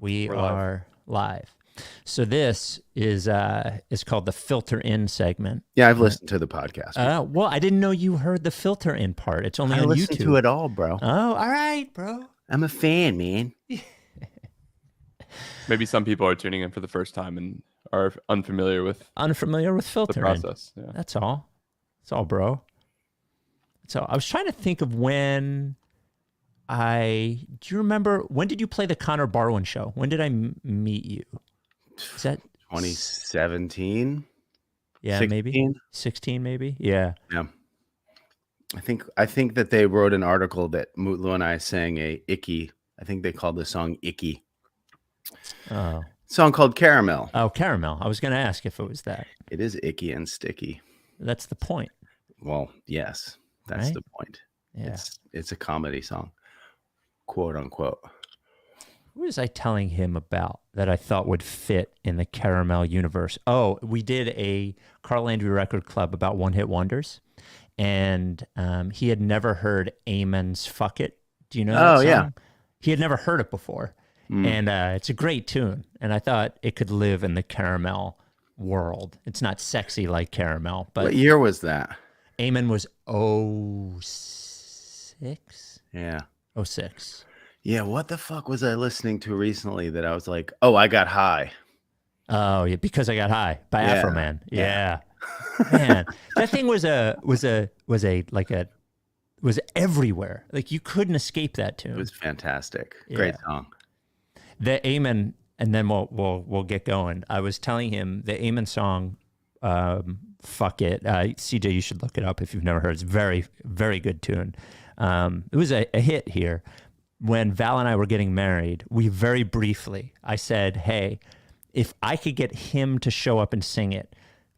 We We're are live. So this is called the filter in segment. Yeah, I've listened to the podcast. Well, I didn't know you heard the filter in part. It's only on YouTube. I listen to it all, bro. Oh, all right, bro. I'm a fan, man. Maybe some people are tuning in for the first time and are unfamiliar with filter the process. Yeah. That's all. That's all, bro. So I was trying to think of when do you remember, when did you play the Connor Barwin show? When did I meet you? Is that 2017? Yeah, 16? maybe 16, maybe. Yeah. I think that they wrote an article that Mutlu and I sang a Icky. I think they called the song Icky. Oh. Song called Caramel. Oh, Caramel. I was going to ask if it was that. It is icky and sticky. That's the point. Well, yes, that's right? the point. Yeah. It's a comedy song, quote unquote. What was I telling him about that I thought would fit in the Caramel universe? Oh, we did a Carl Landry Record Club about one-hit wonders, and he had never heard Amos Fuck It. Do you know that song? Yeah. He had never heard it before, and it's a great tune, and I thought it could live in the Caramel world. It's not sexy like Caramel, but... What year was that? Amos was 06? Yeah. 06. Yeah, what the fuck was I listening to recently that I was like, oh, I got high? Oh, yeah, Because I Got High by Afro Man. Yeah. Man, that thing was everywhere. Like you couldn't escape that tune. It was fantastic. Yeah. Great song. The Amen, and then we'll get going. I was telling him the Amen song, Fuck It. CJ, you should look it up if you've never heard. It's very, very good tune. It was a hit here. When Val and I were getting married, we very briefly, I said, hey, if I could get him to show up and sing it,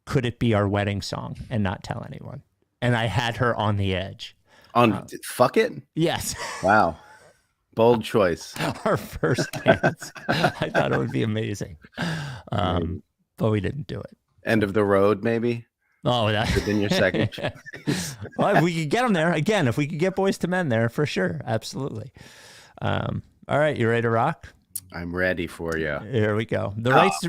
could it be our wedding song and not tell anyone? And I had her on the edge. Fuck It? Yes. Wow. Bold choice. Our first dance. I thought it would be amazing. But we didn't do it. End of the road, maybe? Oh, that within your second. Well, if we could get them there again, if we could get Boys to Men there, for sure, absolutely. All right, you ready to rock? I'm ready for you. Here we go. We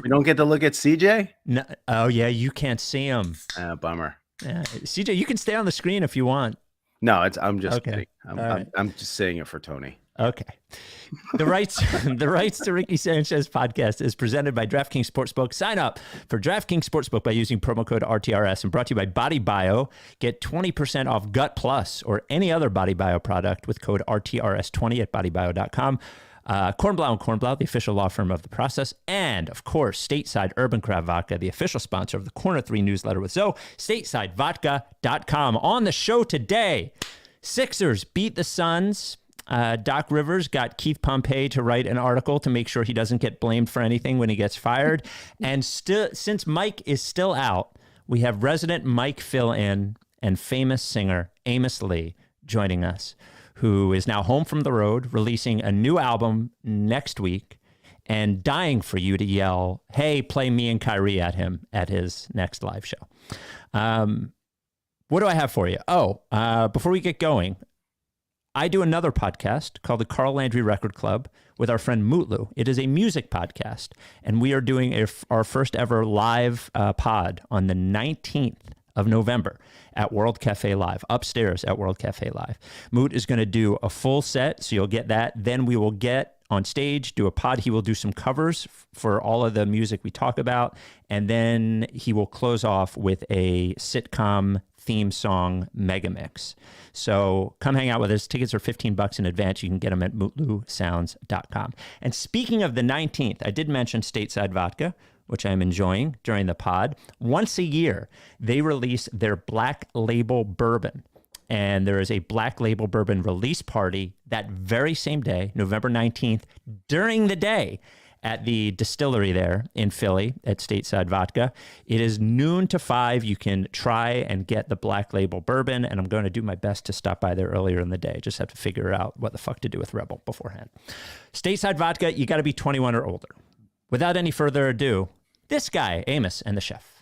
don't get to look at CJ. No, oh yeah, you can't see him. Bummer. Yeah, CJ, you can stay on the screen if you want. No, I'm just kidding. Right. I'm just saying it for Tony. Okay. The rights to Ricky Sanchez podcast is presented by DraftKings Sportsbook. Sign up for DraftKings Sportsbook by using promo code RTRS, and brought to you by Body Bio. Get 20% off Gut Plus or any other Body Bio product with code RTRS20 at bodybio.com. Kornblau and Kornblau, the official law firm of The Process, and of course, Stateside Urban Craft Vodka, the official sponsor of the Corner 3 newsletter with Zoe. StatesideVodka.com. On the show today, Sixers beat the Suns. Doc Rivers got Keith Pompey to write an article to make sure he doesn't get blamed for anything when he gets fired. And since Mike is still out, we have resident Mike fill-in and famous singer Amos Lee joining us, who is now home from the road, releasing a new album next week, and dying for you to yell, hey, play me and Kyrie at him at his next live show. What do I have for you? Before we get going, I do another podcast called the Carl Landry Record Club with our friend Mutlu. It is a music podcast, and we are doing our first ever live pod on the 19th of November at World Cafe Live, upstairs at World Cafe Live. Moot is going to do a full set, so you'll get that. Then we will get on stage, do a pod. He will do some covers for all of the music we talk about, and then he will close off with a sitcom theme song mega mix. So come hang out with us. Tickets are $15 in advance. You can get them at mootlusounds.com. And speaking of the 19th, I did mention Stateside Vodka, which I'm enjoying during the pod. Once a year, they release their Black Label Bourbon. And there is a Black Label Bourbon release party that very same day, November 19th, during the day at the distillery there in Philly at Stateside Vodka. It is noon to 5. You can try and get the Black Label Bourbon, and I'm going to do my best to stop by there earlier in the day. Just have to figure out what the fuck to do with Rebel beforehand. Stateside Vodka, you got to be 21 or older. Without any further ado, this guy, Amos, and the chef.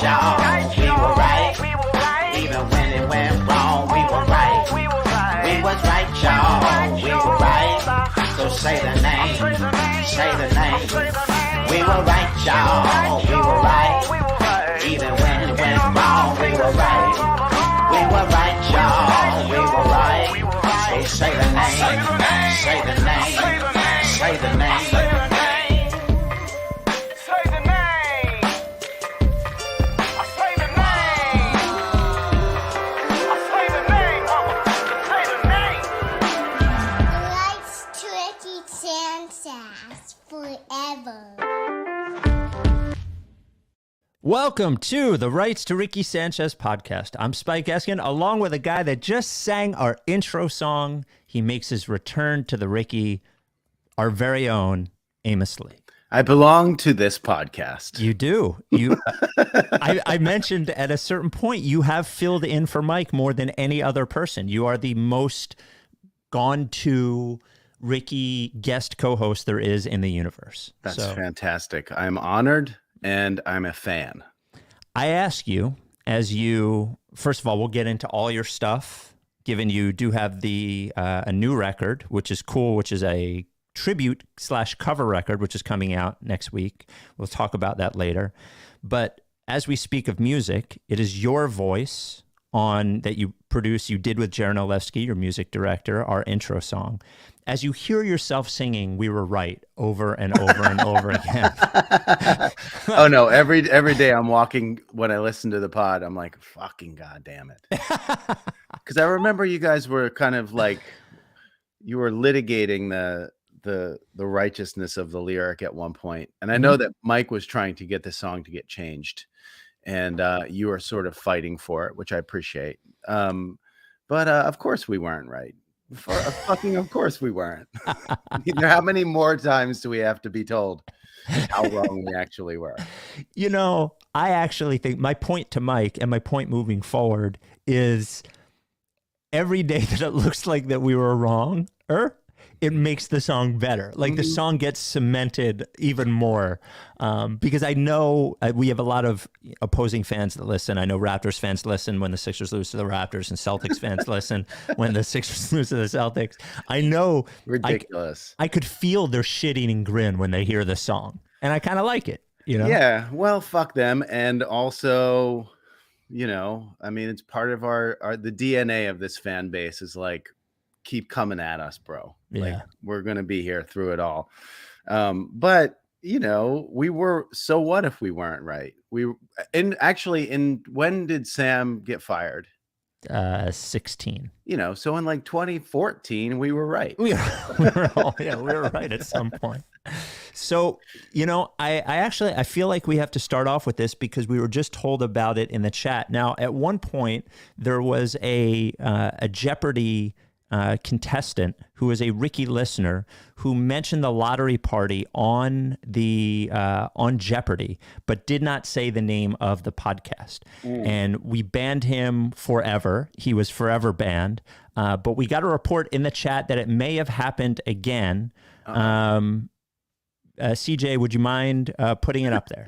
y'all. We were right. Even when it went wrong, we were right. We was right, y'all. We were right. So say the name. Say the name. We were right, y'all. We were right. Even when it went wrong, we were right. We were right, y'all. We were right. So say the name. Say the name. Say the name. Say the name. I say the name. I say the name. Say the name. Life's tricky Sanchez forever. Welcome to the Rights to Ricky Sanchez podcast. I'm Spike Eskin, along with a guy that just sang our intro song. He makes his return to the Ricky, our very own Amos Lee. I belong to this podcast. You do. I mentioned at a certain point, you have filled in for Mike more than any other person. You are the most gone to Ricky guest co-host there is in the universe. That's fantastic. I'm honored. And I'm a fan. I ask you, first of all, we'll get into all your stuff, given you do have a new record, which is cool, which is a tribute / cover record, which is coming out next week. We'll talk about that later. But as we speak of music, it is your voice that you produce, you did with Jaron Olewski, your music director, our intro song. As you hear yourself singing, "We Were Right" over and over and over again. Oh no, every day I'm walking, when I listen to the pod, I'm like, fucking goddamn it. Because I remember you guys were kind of like, you were litigating the righteousness of the lyric at one point. And I know that Mike was trying to get the song to get changed. And you were sort of fighting for it, which I appreciate. But of course we weren't right. Of course we weren't. How many more times do we have to be told how wrong we actually were? You know, I actually think my point to Mike and my point moving forward is every day that it looks like that we were wrong, it makes the song better. Like the song gets cemented even more because I know we have a lot of opposing fans that listen. I know Raptors fans listen when the Sixers lose to the Raptors, and Celtics fans listen when the Sixers lose to the Celtics. I know. Ridiculous. I could feel their shit-eating grin when they hear the song, and I kind of like it. You know? Yeah. Well, fuck them. And also, you know, I mean, it's part of the DNA of this fan base is like, keep coming at us, bro. Yeah. Like, we're going to be here through it all. But you know, so what if we weren't right? When did Sam get fired? 16. You know, so in like 2014, we were right. We were right at some point. So, you know, I feel like we have to start off with this because we were just told about it in the chat. Now, at one point, there was a Jeopardy contestant who was a Ricky listener who mentioned the lottery party on Jeopardy, but did not say the name of the podcast. And we banned him forever. He was forever banned. But we got a report in the chat that it may have happened again. CJ, would you mind putting it up there?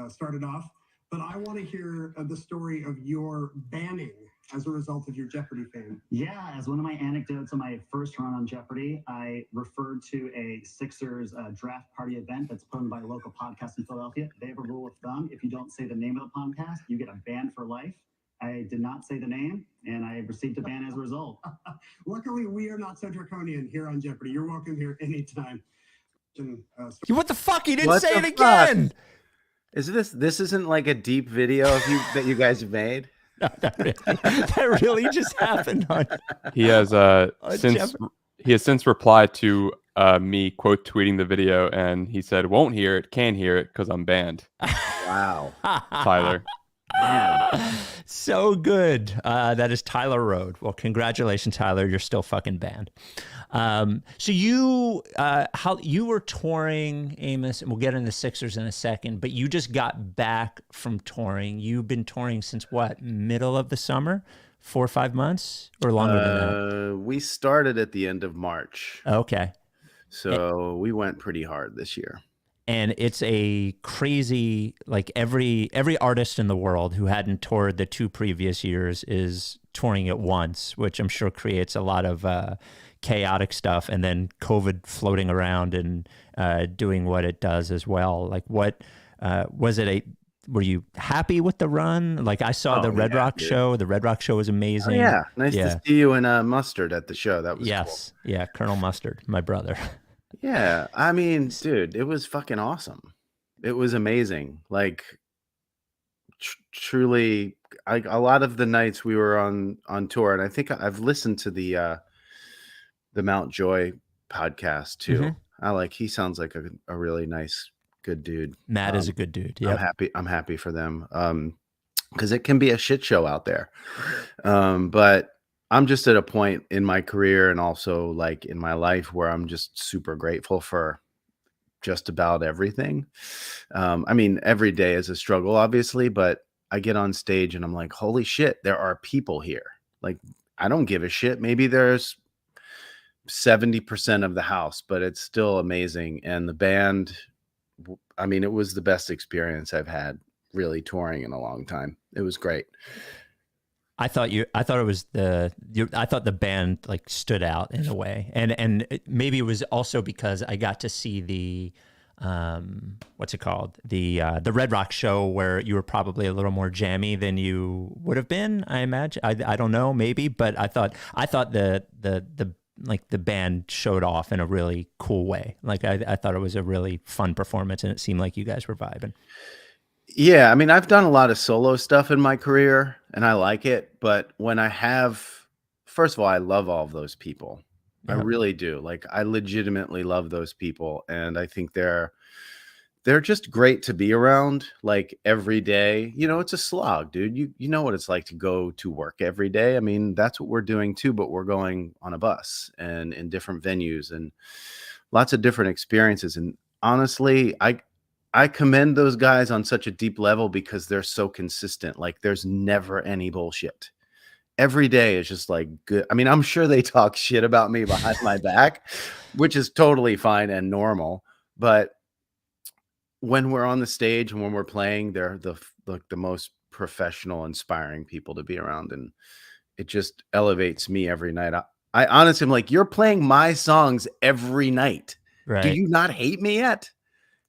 Started off, but I want to hear the story of your banning as a result of your Jeopardy fame. Yeah, as one of my anecdotes on my first run on Jeopardy, I referred to a Sixers draft party event that's put on by a local podcast in Philadelphia. They have a rule of thumb: if you don't say the name of the podcast, you get a ban for life. I did not say the name, and I received a ban as a result. Luckily, we are not so draconian here on Jeopardy. You're welcome here anytime. What the fuck? You didn't What say the it again. fuck? Is this isn't like a deep video that you guys have made? No, that really just happened. He has since replied to me quote tweeting the video, and he said, "Won't hear it, can hear it because I'm banned." Wow, Tyler. So good. That is Tyler Rode. Well, congratulations, Tyler. You're still fucking banned. So you were touring, Amos, and we'll get into Sixers in a second, but you just got back from touring. You've been touring since what? Middle of the summer? 4 or 5 months or longer than that? We started at the end of March. Okay. So we went pretty hard this year. And it's a crazy, like every artist in the world who hadn't toured the 2 previous years is touring at once, which I'm sure creates a lot of chaotic stuff. And then COVID floating around and doing what it does as well. Like, what was it? Were you happy with the run? Like, I saw the Red Rock show. The Red Rock show was amazing. Oh, yeah, nice to see you and Mustard at the show. That was cool. Yeah, Colonel Mustard, my brother. Yeah, I mean, dude, it was fucking awesome. It was amazing. Like, truly, a lot of the nights we were on tour, and I think I've listened to the Mount Joy podcast too. He sounds like a really nice, good dude. Matt is a good dude. Yeah, I'm happy for them. Because it can be a shit show out there. But I'm just at a point in my career and also like in my life where I'm just super grateful for just about everything. I mean, every day is a struggle, obviously, but I get on stage and I'm like, holy shit, there are people here. Like, I don't give a shit. Maybe there's 70% of the house, but it's still amazing. And the band, I mean, it was the best experience I've had really touring in a long time. It was great. I thought the band like stood out in a way, and maybe it was also because I got to see the what's it called, the Red Rock show, where you were probably a little more jammy than you would have been. I imagine. I don't know, maybe, but I thought the like the band showed off in a really cool way. Like I thought it was a really fun performance, and it seemed like you guys were vibing. Yeah, I mean, I've done a lot of solo stuff in my career, and I like it. But when first of all, I love all of those people. Yeah. I really do. Like, I legitimately love those people, and I think they're just great to be around. Like, every day, it's a slog, dude. You know what it's like to go to work every day. I mean, that's what we're doing too, but we're going on a bus and in different venues and lots of different experiences. And honestly, I commend those guys on such a deep level because they're so consistent. Like, there's never any bullshit. Every day is just like good. I mean, I'm sure they talk shit about me behind my back, which is totally fine and normal. But when we're on the stage and when we're playing, they're the most professional, inspiring people to be around. And it just elevates me every night. I honestly am like, you're playing my songs every night. Right. Do you not hate me yet?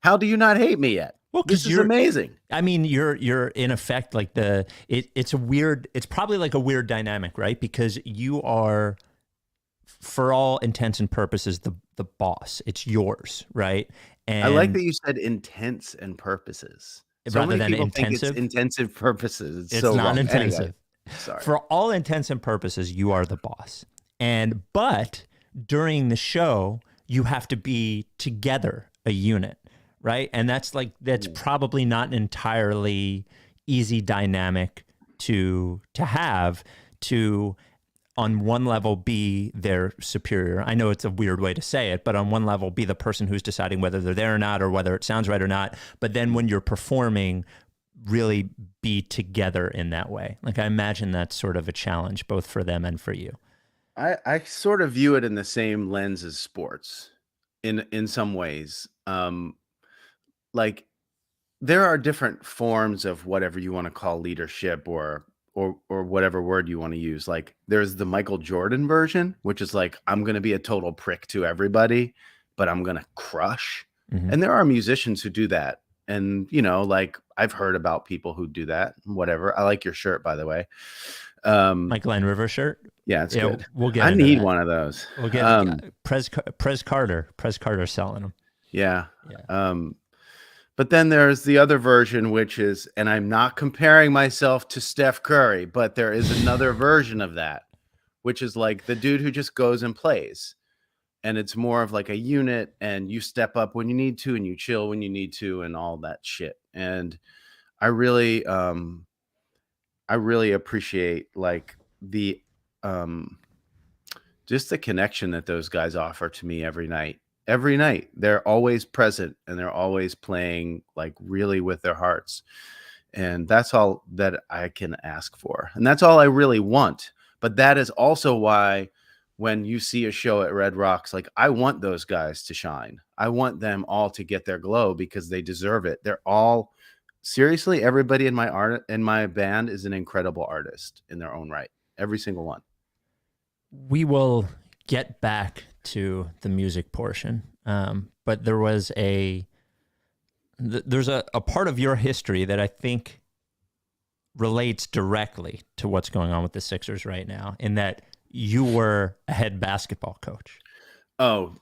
How do you not hate me yet? Well, this is amazing. I mean, you're in effect like it's probably like a weird dynamic, right? Because you are, for all intents and purposes, the boss. It's yours, right? And I like that you said intents and purposes. Rather than intensive? It's intensive purposes. It's so not intensive. Anyway, sorry. For all intents and purposes, you are the boss. But during the show, you have to be together, a unit. Right. And that's probably not an entirely easy dynamic to have to, on one level, be their superior. I know it's a weird way to say it, but on one level, be the person who's deciding whether they're there or not, or whether it sounds right or not. But then when you're performing, really be together in that way. Like, I imagine that's sort of a challenge, both for them and for you. I sort of view it in the same lens as sports in some ways. Like, there are different forms of whatever you want to call leadership or whatever word you want to use. Like, there's the Michael Jordan version, which is like, I'm going to be a total prick to everybody, but I'm going to crush. Mm-hmm. And there are musicians who do that. And, like, I've heard about people who do that, whatever. I like your shirt, by the way. My Glen River shirt. Yeah, it's good. We'll get. I need one of those. We'll get Prez Carter selling them. Yeah. But then there's the other version, which is, and I'm not comparing myself to Steph Curry, but there is another version of that, which is like the dude who just goes and plays. And it's more of like a unit, and you step up when you need to, and you chill when you need to, and all that shit. And I really appreciate like the just the connection that those guys offer to me every night. Every night, they're always present, and they're always playing like really with their hearts. And that's all that I can ask for. And that's all I really want. But that is also why when you see a show at Red Rocks, like I want those guys to shine. I want them all to get their glow because they deserve it. They're all seriously, everybody in my band is an incredible artist in their own right. Every single one. We will get back to the music portion, but there was there's a part of your history that I think relates directly to what's going on with the Sixers right now, in that you were a head basketball coach. Oh,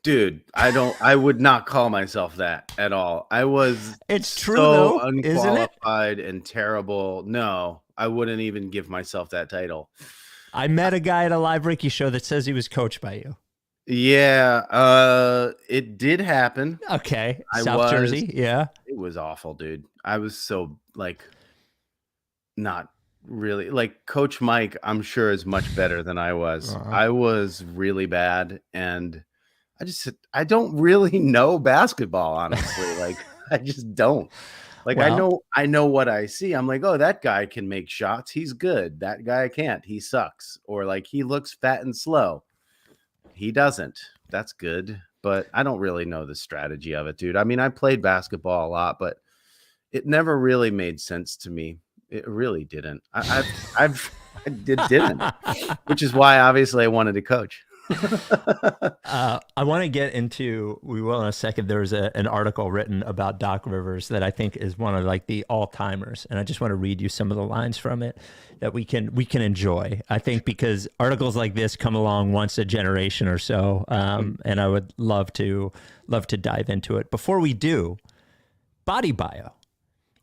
dude, I would not call myself that at all. I was It's true, so though, isn't it? unqualified and terrible. No, I wouldn't even give myself that title. I met a guy at a Live Ricky show that says he was coached by you. Yeah, it did happen. Okay. South Jersey. Yeah. It was awful, dude. I was so like not really like Coach Mike, I'm sure is much better than I was. I was really bad, and I don't really know basketball, honestly. Like I just don't. Like Well, I know what I see. I'm like, oh, that guy can make shots. He's good. That guy can't. He sucks. Or like he looks fat and slow. He doesn't. That's good. But I don't really know the strategy of it, dude. I mean, I played basketball a lot, but it never really made sense to me. It really didn't. It didn't, which is why obviously I wanted to coach. I want to get into, we will in a second. There's an article written about Doc Rivers that I think is one of like the all-timers, and I just want to read you some of the lines from it that we can enjoy. I think because articles like this come along once a generation or so, and I would love to dive into it. Before we do, Body Bio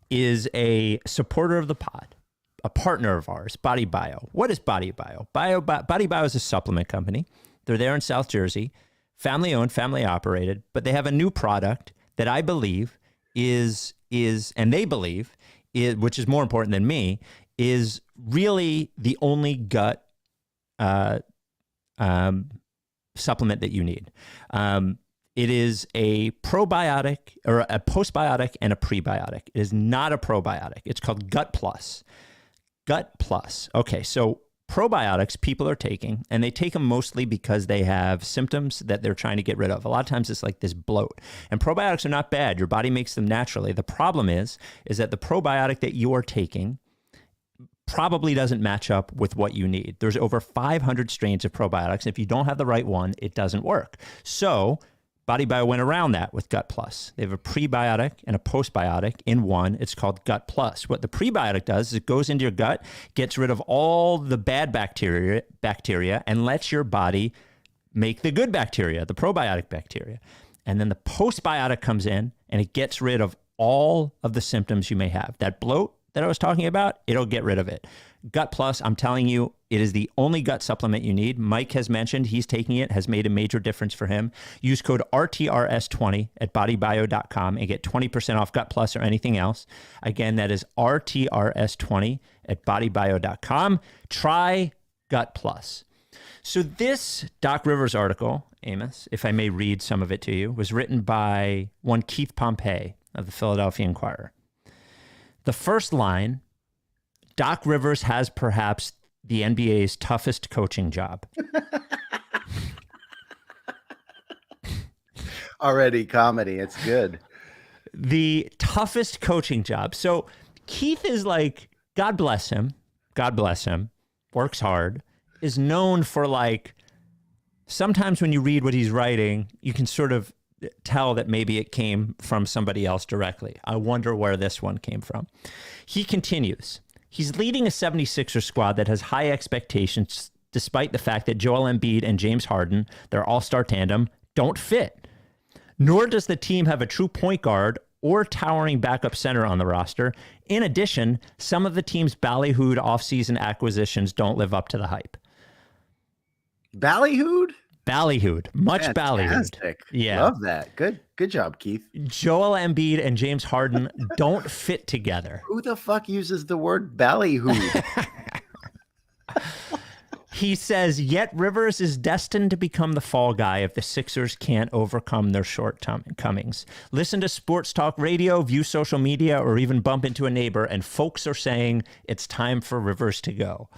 is a supporter of the pod, a partner of ours. Body Bio. What is Body Bio? Body Bio is a supplement company. They're there in South Jersey, family owned, family operated, but they have a new product that I believe is, and they believe is, which is more important than me, is really the only gut supplement that you need. It is a probiotic or a postbiotic and a prebiotic. It is not a probiotic. It's called Gut Plus. Gut Plus. Okay, so probiotics people are taking, and they take them mostly because they have symptoms that they're trying to get rid of. A lot of times it's like this bloat. And probiotics are not bad. Your body makes them naturally. The problem is that the probiotic that you are taking probably doesn't match up with what you need. There's over 500 strains of probiotics. If you don't have the right one, it doesn't work. So Body Bio went around that with Gut Plus. They have a prebiotic and a postbiotic in one. It's called Gut Plus. What the prebiotic does is it goes into your gut, gets rid of all the bad bacteria, and lets your body make the good bacteria, the probiotic bacteria. And then the postbiotic comes in and it gets rid of all of the symptoms you may have. That bloat that I was talking about, it'll get rid of it. Gut Plus, I'm telling you, it is the only gut supplement you need. Mike has mentioned he's taking it, has made a major difference for him. Use code RTRS20 at bodybio.com and get 20% off Gut Plus or anything else. Again, that is RTRS20 at bodybio.com. Try Gut Plus. So this Doc Rivers article, Amos, if I may read some of it to you, was written by one Keith Pompey of the Philadelphia Inquirer. The first line, Doc Rivers has perhaps the NBA's toughest coaching job. Already comedy. It's good. The toughest coaching job. So Keith is like, God bless him, works hard, is known for like, sometimes when you read what he's writing, you can sort of tell that maybe it came from somebody else directly. I wonder where this one came from. He continues. He's leading a 76er squad that has high expectations despite the fact that Joel Embiid and James Harden, their all-star tandem, don't fit. Nor does the team have a true point guard or towering backup center on the roster. In addition, some of the team's ballyhooed offseason acquisitions don't live up to the hype. Ballyhooed? Ballyhooed. Much Fantastic. ballyhooed. Yeah. Love that. Good job, Keith. Joel Embiid and James Harden don't fit together. Who the fuck uses the word ballyhooed? He says, yet Rivers is destined to become the fall guy if the Sixers can't overcome their shortcomings. Listen to sports talk radio, view social media, or even bump into a neighbor, and folks are saying it's time for Rivers to go.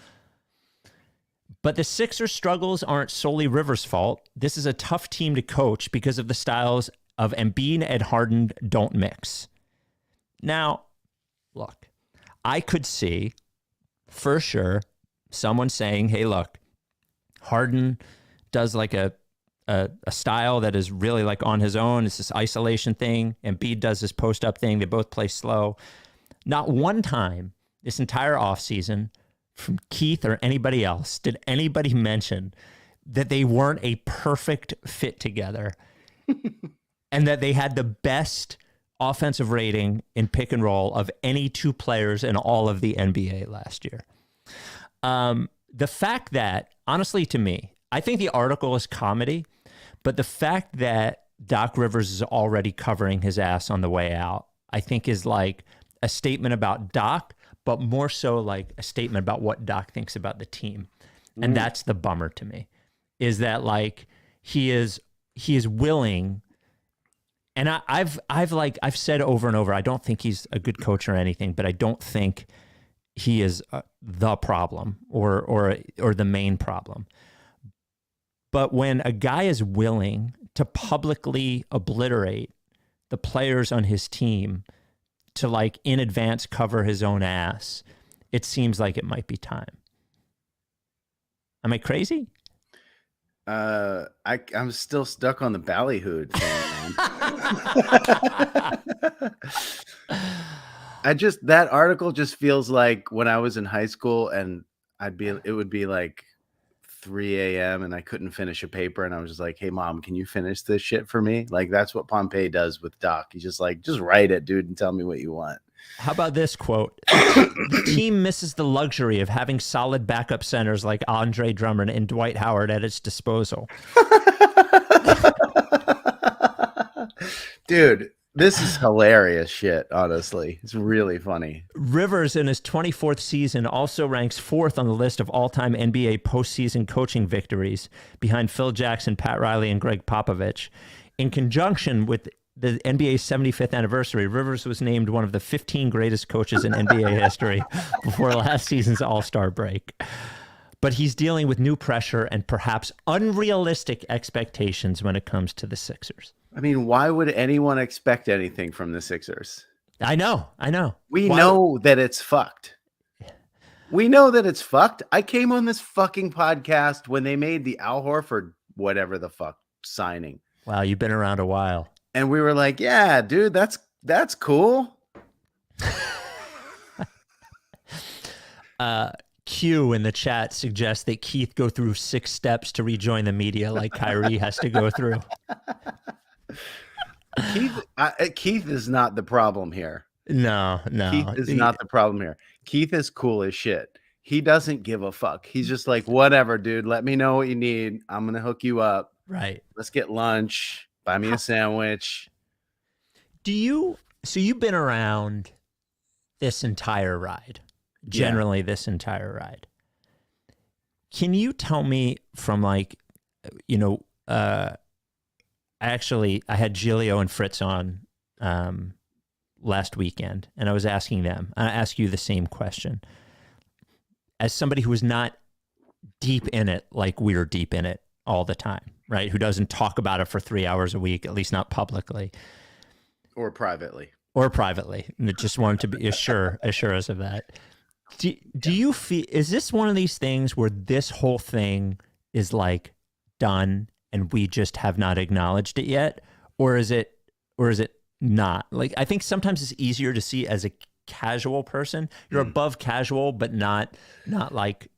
But the Sixers' struggles aren't solely Rivers' fault. This is a tough team to coach because of the styles of Embiid and Harden don't mix. Now, look, I could see for sure someone saying, hey, look, Harden does like a style that is really like on his own. It's this isolation thing. Embiid does this post-up thing. They both play slow. Not one time this entire offseason from Keith or anybody else did anybody mention that they weren't a perfect fit together and that they had the best offensive rating in pick and roll of any two players in all of the NBA last year. The fact that, honestly, to me, I think the article is comedy, but the fact that Doc Rivers is already covering his ass on the way out, I think is like a statement about Doc, but more so like a statement about what Doc thinks about the team. And that's the bummer to me, is that like he is willing. And I've said over and over, I don't think he's a good coach or anything, but I don't think he is the problem or the main problem. But when a guy is willing to publicly obliterate the players on his team to like in advance cover his own ass, it seems like it might be time. Am I crazy? I'm still stuck on the ballyhooed thing. That article just feels like when I was in high school and it would be like 3 a.m. and I couldn't finish a paper and I was just like, hey mom, can you finish this shit for me? Like that's what Pompey does with Doc. He's just like, just write it, dude, and tell me what you want. How about this quote? The team misses the luxury of having solid backup centers like Andre Drummond and Dwight Howard at its disposal. Dude, this is hilarious shit, honestly. It's really funny. Rivers, in his 24th season, also ranks 4th on the list of all-time NBA postseason coaching victories, behind Phil Jackson, Pat Riley, and Greg Popovich. In conjunction with the NBA's 75th anniversary, Rivers was named one of the 15 greatest coaches in NBA history before last season's All-Star break. But he's dealing with new pressure and perhaps unrealistic expectations when it comes to the Sixers. I mean, why would anyone expect anything from the Sixers? I know. We know that it's fucked. We know that it's fucked. I came on this fucking podcast when they made the Al Horford whatever the fuck signing. Wow, you've been around a while. And we were like, yeah, dude, that's cool. Q in the chat suggests that Keith go through 6 steps to rejoin the media like Kyrie has to go through. Keith is not the problem here. No. Keith is not the problem here. Keith is cool as shit. He doesn't give a fuck. He's just like, whatever, dude. Let me know what you need. I'm going to hook you up. Right. Let's get lunch. Buy me a sandwich. So you've been around this entire ride, generally this entire ride. Can you tell me from like, I had Giglio and Fritz on last weekend, and I was asking them, and I ask you the same question. As somebody who is not deep in it, like we're deep in it all the time, right? Who doesn't talk about it for 3 hours a week, at least not publicly. Or privately. And just wanted to be assure us of that. Do you feel, is this one of these things where this whole thing is like done and we just have not acknowledged it yet? Or is it not? Like, I think sometimes it's easier to see as a casual person. You're above casual, but not like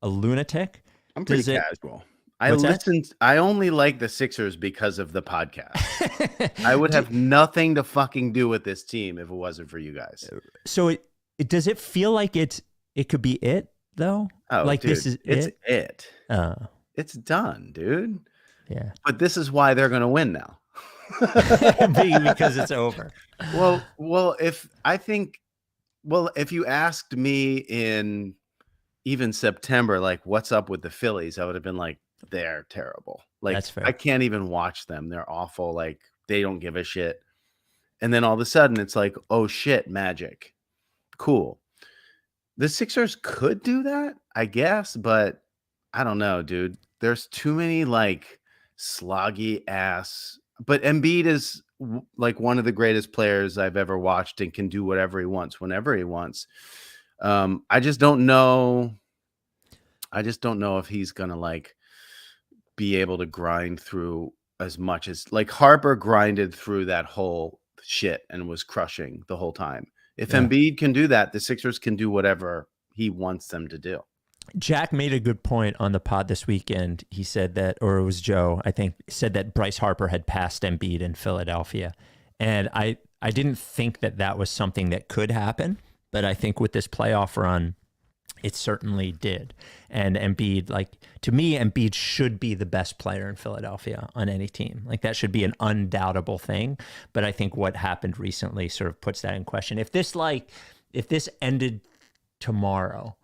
a lunatic. I'm pretty casual. I only like the Sixers because of the podcast. I would have nothing to fucking do with this team if it wasn't for you guys. So does it feel like it could be it though? Oh, like, dude, this is it. It's done, dude. Yeah. But this is why they're going to win now. Because it's over. Well, if you asked me in even September, like, what's up with the Phillies, I would have been like, they're terrible. Like, that's fair. I can't even watch them. They're awful. Like, they don't give a shit. And then all of a sudden it's like, oh shit, magic. Cool. The Sixers could do that, I guess, but I don't know, dude. There's too many like sloggy ass. But Embiid is like one of the greatest players I've ever watched and can do whatever he wants whenever he wants. I just don't know. I just don't know if he's gonna like be able to grind through as much as like Harper grinded through that whole shit and was crushing the whole time. If Embiid can do that, the Sixers can do whatever he wants them to do. Jack made a good point on the pod this weekend. He said that, or it was Joe, I think, said that Bryce Harper had passed Embiid in Philadelphia. And I didn't think that that was something that could happen, but I think with this playoff run, it certainly did. And Embiid, like, to me, Embiid should be the best player in Philadelphia on any team. Like, that should be an undoubtable thing. But I think what happened recently sort of puts that in question. If this ended tomorrow,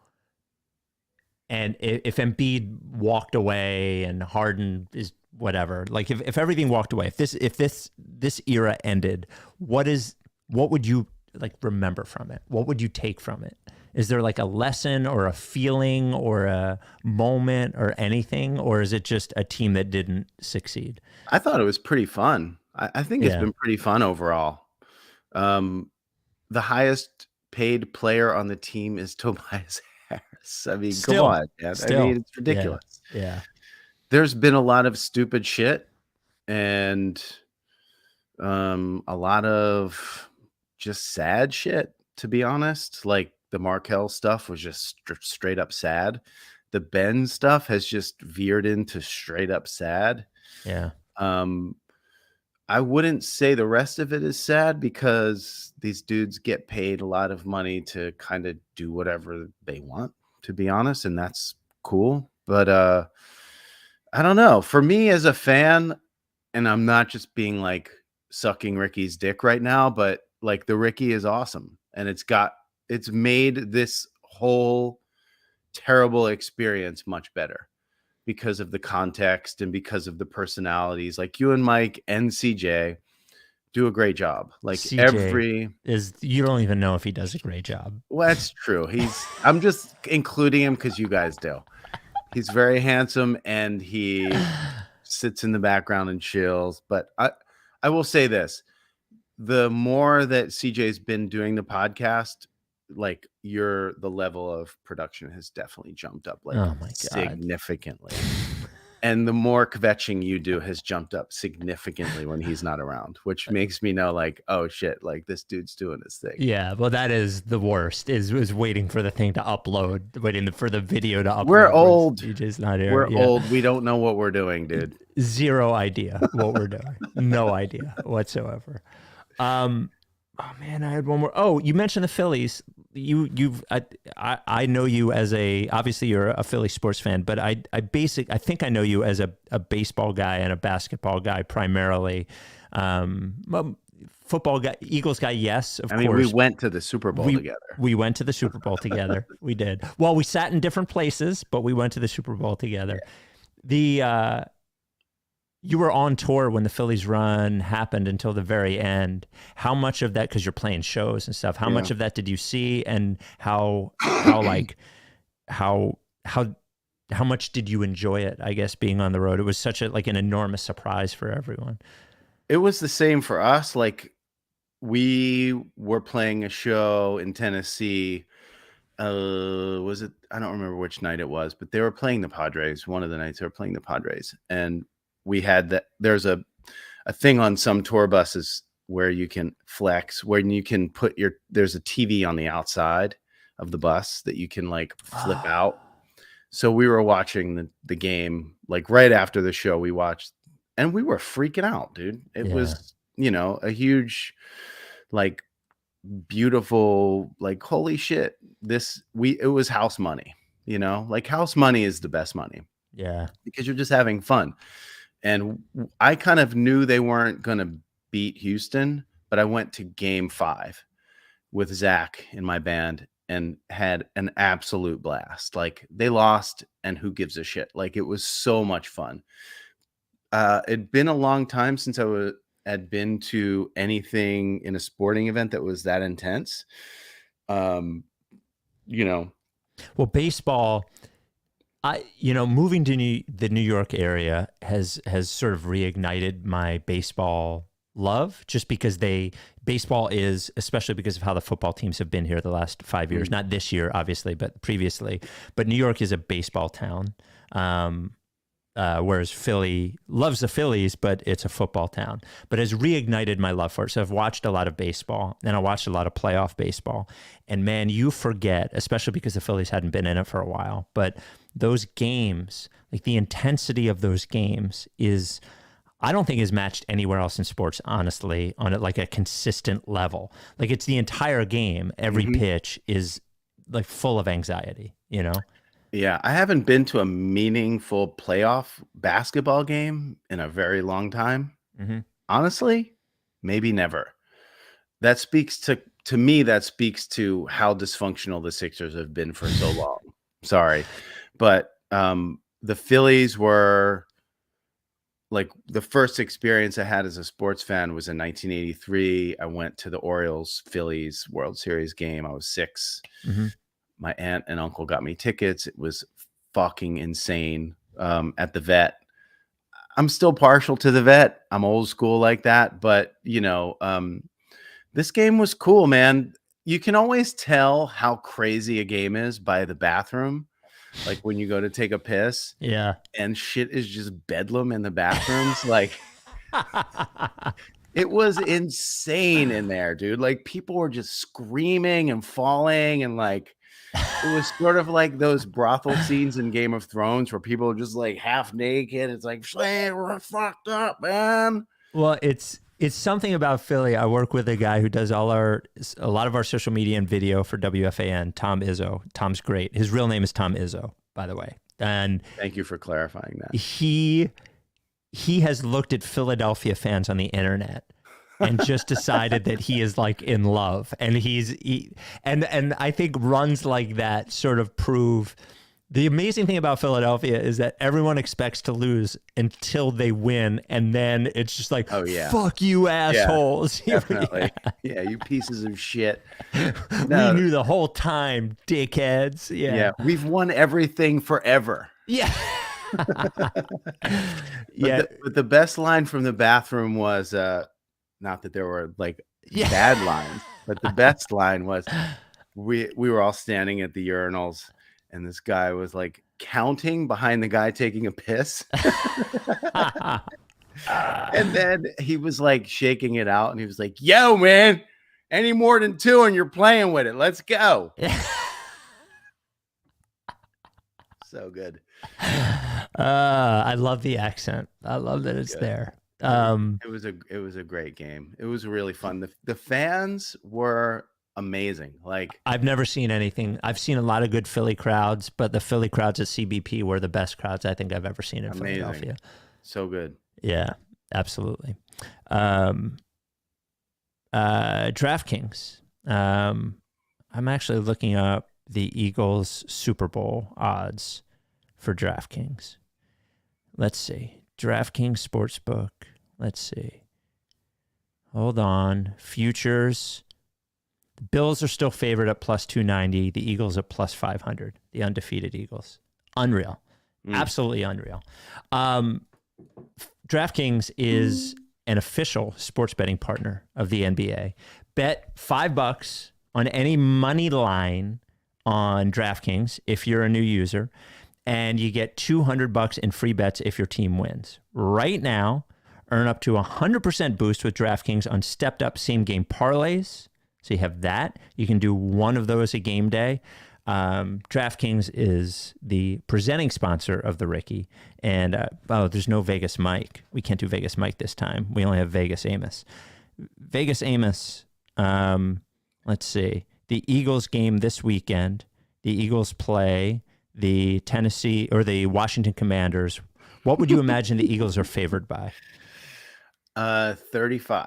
and if Embiid walked away and Harden is whatever, like if everything walked away, if this era ended, what would you like remember from it? What would you take from it? Is there like a lesson or a feeling or a moment or anything, or is it just a team that didn't succeed? I thought it was pretty fun. I think it's been pretty fun overall. The highest paid player on the team is Tobias Harris. I mean, come on, man. I mean, it's ridiculous. Yeah. There's been a lot of stupid shit and a lot of just sad shit, to be honest. Like the Markel stuff was just straight up sad. The Ben stuff has just veered into straight up sad. Yeah. I wouldn't say the rest of it is sad because these dudes get paid a lot of money to kind of do whatever they want, to be honest, and that's cool. But I don't know. For me as a fan, and I'm not just being like sucking Ricky's dick right now, but like the Ricky is awesome, and it's made this whole terrible experience much better because of the context and because of the personalities. Like you and Mike and CJ do a great job. Like CJ you don't even know if he does a great job. Well, that's true. I'm just including him because you guys do. He's very handsome and he sits in the background and chills. But I will say this. The more that CJ's been doing the podcast, like the level of production has definitely jumped up like significantly. And the more kvetching you do has jumped up significantly when he's not around, which makes me know like, oh shit, like this dude's doing his thing. Yeah, well, that is the worst. Is waiting for the thing to upload, waiting for the video to upload. We're old. DJ's not here. We're old. We don't know what we're doing, dude. Zero idea what we're doing. No idea whatsoever. Oh man, I had one more. Oh, you mentioned the Phillies. I know you as obviously you're a Philly sports fan, but I think I know you as a baseball guy and a basketball guy primarily. Football guy, Eagles guy, yes, of course. I mean, we went to the Super Bowl together. We went to the Super Bowl together. We did. Well, we sat in different places, but we went to the Super Bowl together. Yeah. You were on tour when the Phillies run happened until the very end. How much of that, because you're playing shows and stuff, how much of that did you see, and how much did you enjoy it? I guess being on the road, it was such an enormous surprise for everyone. It was the same for us. Like we were playing a show in Tennessee. Was it? I don't remember which night it was, but they were playing the Padres. One of the nights they were playing the Padres, and we had that. There's a thing on some tour buses where you can flex, where you can there's a TV on the outside of the bus that you can like flip out. So we were watching the game, like right after the show we watched, and we were freaking out, dude. It was, a huge, like beautiful, like, holy shit. It was house money, like house money is the best money. Yeah. Because you're just having fun. And I kind of knew they weren't going to beat Houston, but I went to game 5 with Zach in my band and had an absolute blast. Like they lost and who gives a shit? Like it was so much fun. It'd been a long time since I had been to anything in a sporting event that was that intense. Well, baseball, Moving to the New York area has sort of reignited my baseball love, just because baseball is, especially because of how the football teams have been here the last 5 years, not this year, obviously, but previously. But New York is a baseball town. Whereas Philly loves the Phillies, but it's a football town. But has reignited my love for it. So I've watched a lot of baseball, and I watched a lot of playoff baseball. And man, you forget, especially because the Phillies hadn't been in it for a while, but those games, like the intensity of those games I don't think is matched anywhere else in sports, honestly, on like a consistent level. Like it's the entire game. Every pitch is like full of anxiety, Yeah, I haven't been to a meaningful playoff basketball game in a very long time. Honestly, maybe never. That speaks to me, that speaks to how dysfunctional the Sixers have been for so long. Sorry. But the Phillies were like the first experience I had as a sports fan was in 1983. I went to the Orioles Phillies World Series game. I was 6. My aunt and uncle got me tickets. It was fucking insane at the Vet. I'm still partial to the Vet. I'm old school like that. But, this game was cool, man. You can always tell how crazy a game is by the bathroom. Like when you go to take a piss. Yeah. And shit is just bedlam in the bathrooms. Like it was insane in there, dude. Like people were just screaming and falling, and like it was sort of like those brothel scenes in Game of Thrones where people are just like half naked. It's like, we're fucked up, man. Well, it's something about Philly. I work with a guy who does a lot of our social media and video for WFAN, Tom Izzo. Tom's great. His real name is Tom Izzo, by the way. And thank you for clarifying that. He has looked at Philadelphia fans on the internet and just decided that he is like in love. And and I think runs like that sort of prove. The amazing thing about Philadelphia is that everyone expects to lose until they win, and then it's just like, oh yeah, fuck you assholes. Yeah, definitely. Yeah, you pieces of shit. No. We knew the whole time, dickheads. Yeah. We've won everything forever. Yeah. But the best line from the bathroom was, not that there were like bad lines, but the best line was, we were all standing at the urinals, and this guy was like counting behind the guy taking a piss. And then he was like shaking it out, and he was like, yo, man, any more than 2 and you're playing with it. Let's go. So good. I love the accent. I love that it's there. It was a great game. It was really fun. The fans were amazing. Like I've never seen anything. I've seen a lot of good Philly crowds, but the Philly crowds at CBP were the best crowds I think I've ever seen in Philadelphia. So good. Yeah, absolutely. DraftKings. I'm actually looking up the Eagles Super Bowl odds for DraftKings. Let's see. DraftKings Sportsbook. Let's see. Hold on. Futures. The Bills are still favored at plus 290. The Eagles at plus 500. The undefeated Eagles. Unreal. Absolutely unreal. DraftKings is an official sports betting partner of the NBA. Bet $5 on any money line on DraftKings if you're a new user, and you get $200 in free bets if your team wins. Right now, earn up to 100% boost with DraftKings on stepped up same game parlays. So you have that. You can do one of those a game day. DraftKings is the presenting sponsor of the Ricky. And, there's no Vegas Mike. We can't do Vegas Mike this time. We only have Vegas Amos. Vegas Amos, let's see. The Eagles game this weekend. The Eagles play the Tennessee or the Washington Commanders. What would you imagine the Eagles are favored by? 35.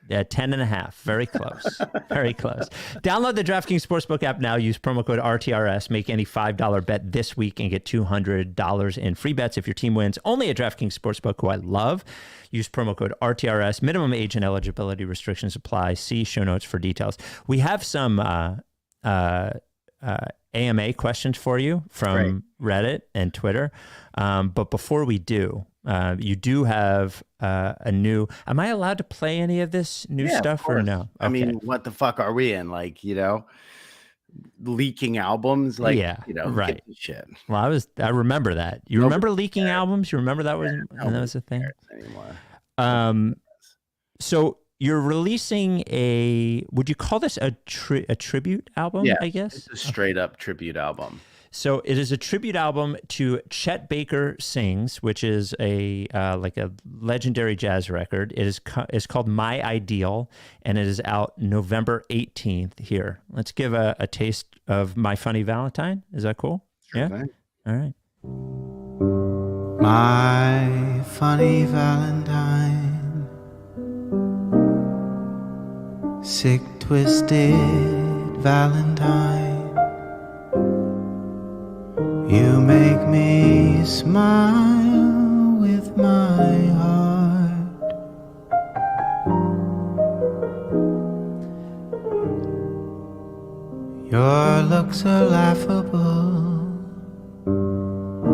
Yeah, 10.5. Very close. Very close. Download the DraftKings Sportsbook app now. Use promo code RTRS. Make any $5 bet this week and get $200 in free bets if your team wins. Only at DraftKings Sportsbook, who I love. Use promo code RTRS. Minimum age and eligibility restrictions apply. See show notes for details. We have some AMA questions for you from Reddit and Twitter. But before we do, you do have a new. Am I allowed to play any of this new stuff or no? Okay. I mean, what the fuck are we in? Like, leaking albums? Like, right. get the shit. Well, I remember that. You remember leaking albums? You remember that was a thing anymore. So you're releasing would you call this a tribute album? Yeah, I guess it's a straight up tribute album. So it is a tribute album to Chet Baker Sings, which is a legendary jazz record. It is called My Ideal, and it is out November 18th. Here, let's give a taste of My Funny Valentine. Is that cool? Sure yeah. Thing. All right. My funny Valentine, sick, twisted Valentine. You make me smile with my heart. Your looks are laughable.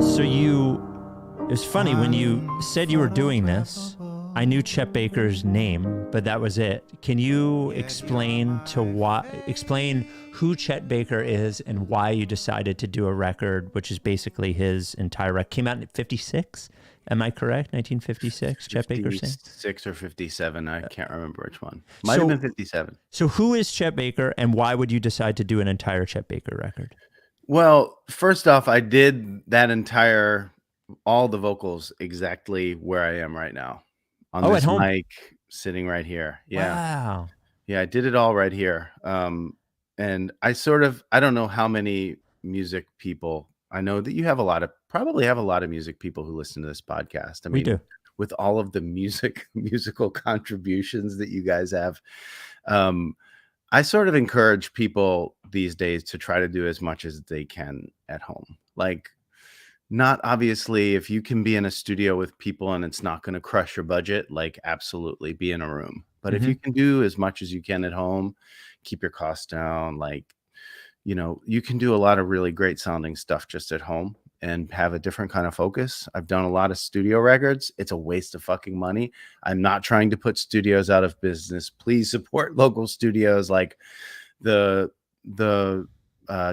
So it was funny when you said you were doing this, I knew Chet Baker's name, but that was it. Can you explain who Chet Baker is and why you decided to do a record, which is basically his entire record? Came out in 56. Am I correct? 1956, Chet Baker Sings? 56 or 57. I can't remember which one. Might have been 57. So who is Chet Baker, and why would you decide to do an entire Chet Baker record? Well, first off, I did that all the vocals exactly where I am right now. On this at home? mic, sitting right here. Yeah. Wow. Yeah, I did it all right here. And I don't know how many music people. I know that you probably have a lot of music people who listen to this podcast. I mean, we do. With all of the musical contributions that you guys have. I sort of encourage people these days to try to do as much as they can at home. Like, not obviously, if you can be in a studio with people and it's not going to crush your budget, like absolutely be in a room. But if you can do as much as you can at home, keep your costs down, you can do a lot of really great sounding stuff just at home and have a different kind of focus. I've done a lot of studio records. It's a waste of fucking money. I'm not trying to put studios out of business. Please support local studios. Like the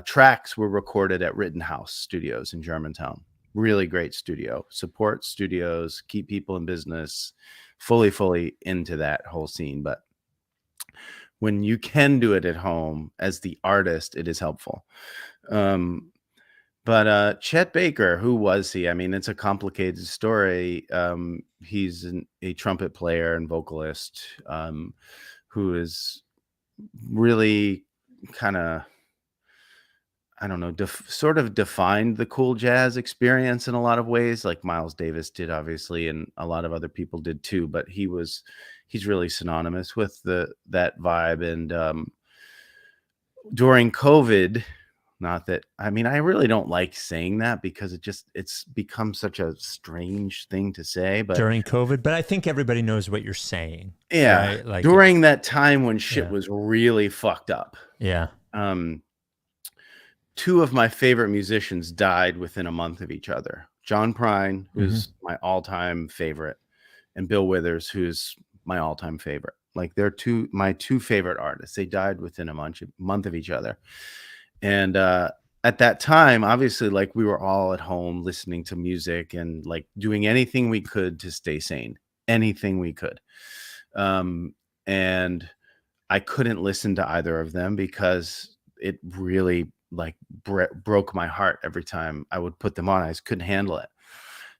tracks were recorded at Rittenhouse Studios in Germantown. Really great studio. Support studios, keep people in business, fully into that whole scene. But when you can do it at home as the artist, it is helpful. But Chet Baker, who was he? I mean, it's a complicated story. He's a trumpet player and vocalist who is really kind of, I don't know, sort of defined the cool jazz experience in a lot of ways, like Miles Davis did, obviously, and a lot of other people did too. But he's really synonymous with that vibe. And during COVID, I really don't like saying that because it's become such a strange thing to say. But during COVID, but I think everybody knows what you're saying. Yeah, right? Like during that time when shit was really fucked up. Yeah. Two of my favorite musicians died within a month of each other. John Prine, who's my all-time favorite, and Bill Withers, who's my all-time favorite. Like they're my two favorite artists. They died within a month of each other. And at that time, obviously, like we were all at home listening to music and like doing anything we could to stay sane, anything we could. And I couldn't listen to either of them because it really like broke my heart every time I would put them on. I just couldn't handle it.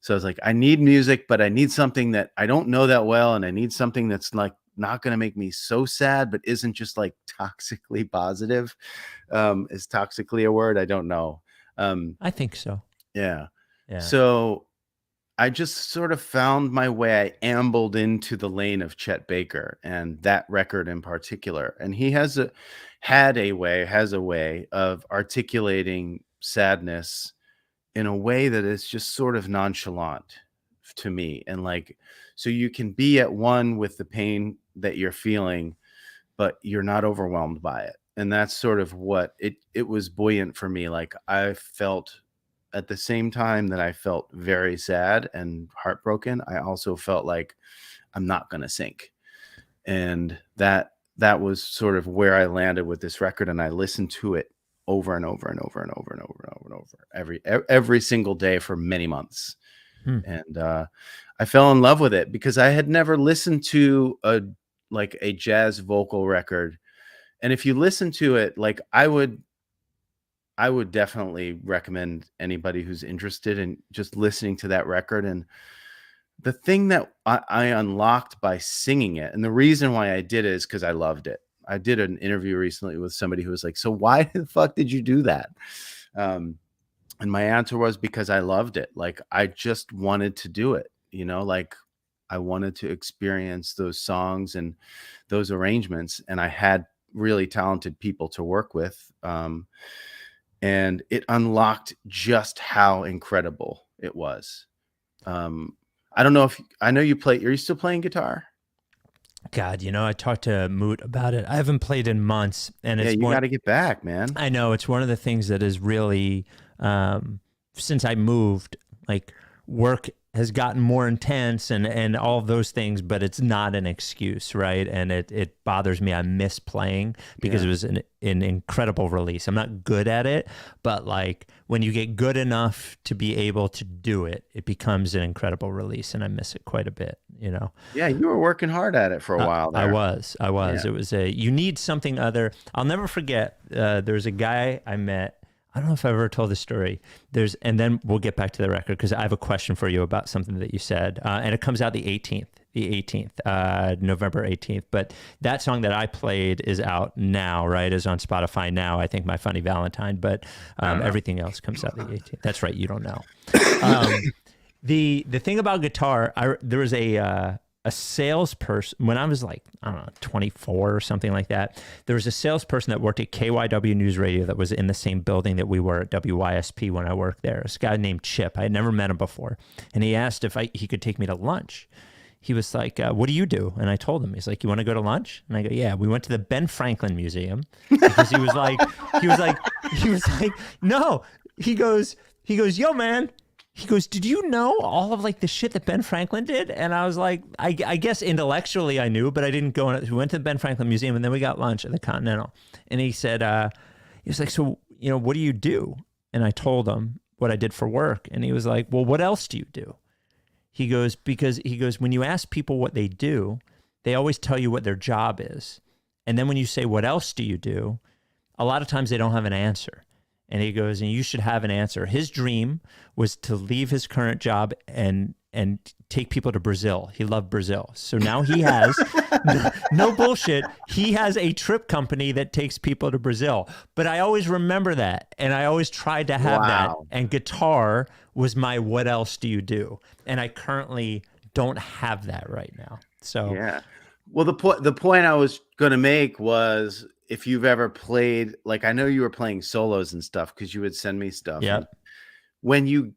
So I was like, I need music, but I need something that I don't know that well. And I need something that's like not going to make me so sad, but isn't just like toxically positive. Is toxically a word? I don't know. I think so. Yeah. So I just sort of found my way. I ambled into the lane of Chet Baker and that record in particular. And he has a way of articulating sadness in a way that is just sort of nonchalant to me. And like, so you can be at one with the pain that you're feeling, but you're not overwhelmed by it. that's sort of what it was buoyant for me. Like I felt at the same time that I felt very sad and heartbroken, I also felt like I'm not going to sink. And that was sort of where I landed with this record. And I listened to it over and over and over and over and over and over and over every single day for many months. And I fell in love with it because I had never listened to a jazz vocal record. And if you listen to it, like I would definitely recommend anybody who's interested in just listening to that record. And the thing that I unlocked by singing it, and the reason why I did it is because I loved it. I did an interview recently with somebody who was like, so why the fuck did you do that? And my answer was because I loved it. Like I just wanted to do it, you know, like I wanted to experience those songs and those arrangements. And I had really talented people to work with. And it unlocked just how incredible it was. I don't know if I know you play. Are you still playing guitar? God, I talked to Moot about it. I haven't played in months, and you got to get back, man. I know it's one of the things that is really since I moved, like work has gotten more intense and all of those things, but it's not an excuse, right? And it bothers me. I miss playing because it was an incredible release. I'm not good at it, but like when you get good enough to be able to do it, it becomes an incredible release, and I miss it quite a bit, Yeah, you were working hard at it for a while there. I was. Yeah. It was you need something other. I'll never forget, there's a guy I met. I don't know if I ever told this story. And then we'll get back to the record because I have a question for you about something that you said. And it comes out the 18th, November 18th. But that song that I played is out now, right? Is on Spotify now. I think My Funny Valentine, but everything else comes out the 18th. That's right. You don't know. The thing about guitar, there was a salesperson when I was like, I don't know, 24 or something like that. There was a salesperson that worked at KYW News Radio that was in the same building that we were at WYSP when I worked there. This guy named Chip. I had never met him before. And he asked if he could take me to lunch. He was like, what do you do? And I told him, he's like, you want to go to lunch? And I go, yeah. We went to the Ben Franklin Museum because he was like, no. He goes, yo, man. He goes, did you know all of like the shit that Ben Franklin did? And I was like, I guess intellectually I knew, but I didn't go. We went to the Ben Franklin Museum and then we got lunch at the Continental. And he said, he was like, so, what do you do? And I told him what I did for work. And he was like, well, what else do you do? He goes, when you ask people what they do, they always tell you what their job is. And then when you say, what else do you do? A lot of times they don't have an answer. And he goes, and you should have an answer. His dream was to leave his current job and take people to Brazil. He loved Brazil. So now he has, no bullshit, he has a trip company that takes people to Brazil. But I always remember that. And I always tried to have that. And guitar was my what else do you do? And I currently don't have that right now. So yeah. Well, the point I was going to make was, if you've ever played, like I know you were playing solos and stuff because you would send me stuff. Yeah. When you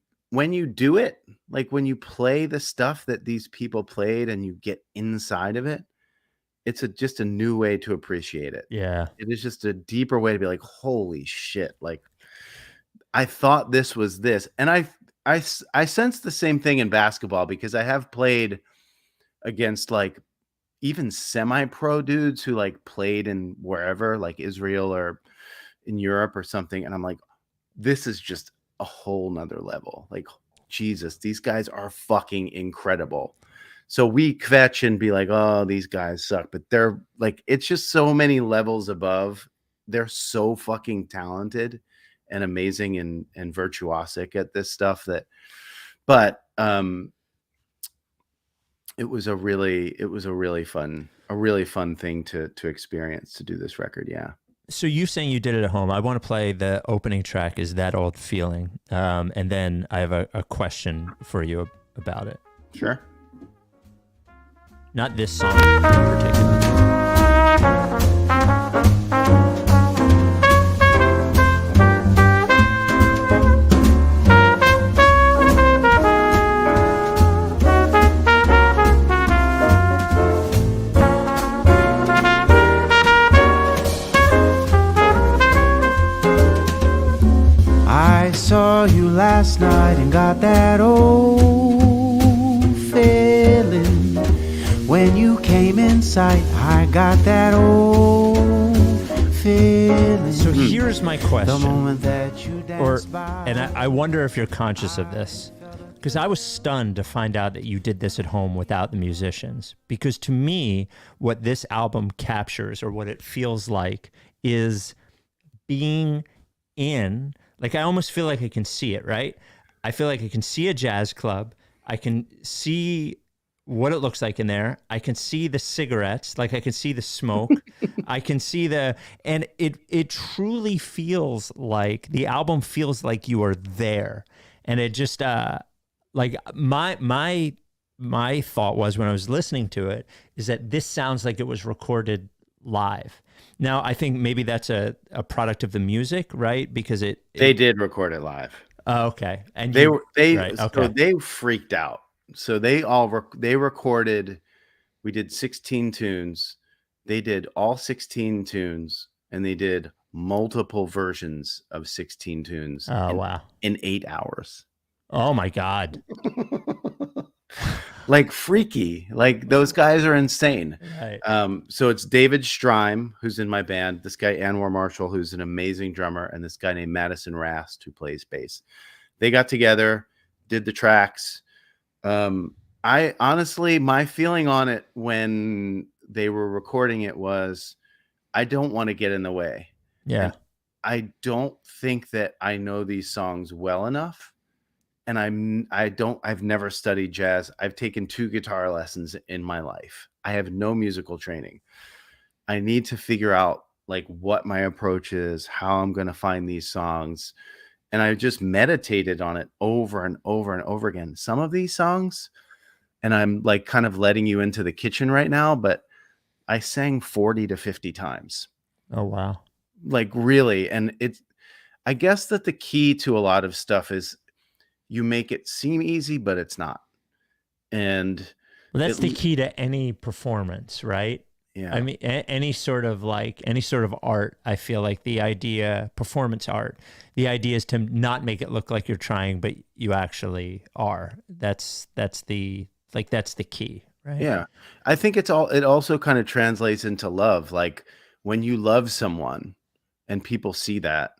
do it, like when you play the stuff that these people played and you get inside of it, it's just a new way to appreciate it. Yeah. It is just a deeper way to be like, holy shit. Like I thought this was this. And I sense the same thing in basketball because I have played against like even semi-pro dudes who like played in wherever, like Israel or in Europe or something. And I'm like, this is just a whole nother level. Like, Jesus, these guys are fucking incredible. So we kvetch and be like, oh, these guys suck. But they're like, it's just so many levels above. They're so fucking talented and amazing and virtuosic at this stuff it was a really fun thing to experience, to do this record. Yeah. So you saying you did it at home. I want to play the opening track, Is That Old Feeling? And then I have a question for you about it. Sure. Not this song in particular. sight. I got that old feeling. So here's my The question. moment that you dance And I wonder if you're conscious of this, because I was stunned to find out that you did this at home without the musicians. Because to me, what this album captures, or what it feels like, is being in, like, I almost feel like I can see it, right? I feel like I can see a jazz club. I can see what it looks like in there. I can see the cigarettes, like I can see the smoke. I can see and it truly feels like the album feels like you are there. And it just like my thought was, when I was listening to it, is that this sounds like it was recorded live. Now, I think maybe that's a product of the music, right? Because they did record it live. Oh, okay. And They right, okay. so they freaked out. So they recorded. We did 16 tunes. They did all 16 tunes, and they did multiple versions of 16 tunes. Wow. In 8 hours. Oh my God. Like freaky. Like those guys are insane. Right. So it's David Strime, who's in my band, this guy Anwar Marshall, who's an amazing drummer, and this guy named Madison Rast, who plays bass. They got together, did the tracks. I honestly, my feeling on it when they were recording it was, I don't want to get in the way. Yeah. And I don't think that I know these songs well enough. And I've never studied jazz. I've taken 2 guitar lessons in my life. I have no musical training. I need to figure out like what my approach is, how I'm going to find these songs. And I just meditated on it over and over and over again. Some of these songs, and I'm like kind of letting you into the kitchen right now, but I sang 40 to 50 times. Oh, wow. Like really. And I guess that the key to a lot of stuff is you make it seem easy, but it's not. And well, that's the key to any performance, right? Yeah. I mean, any sort of art, I feel like performance art, the idea is to not make it look like you're trying, but you actually are. That's the key, right? Yeah. I think it also kind of translates into love. Like when you love someone and people see that,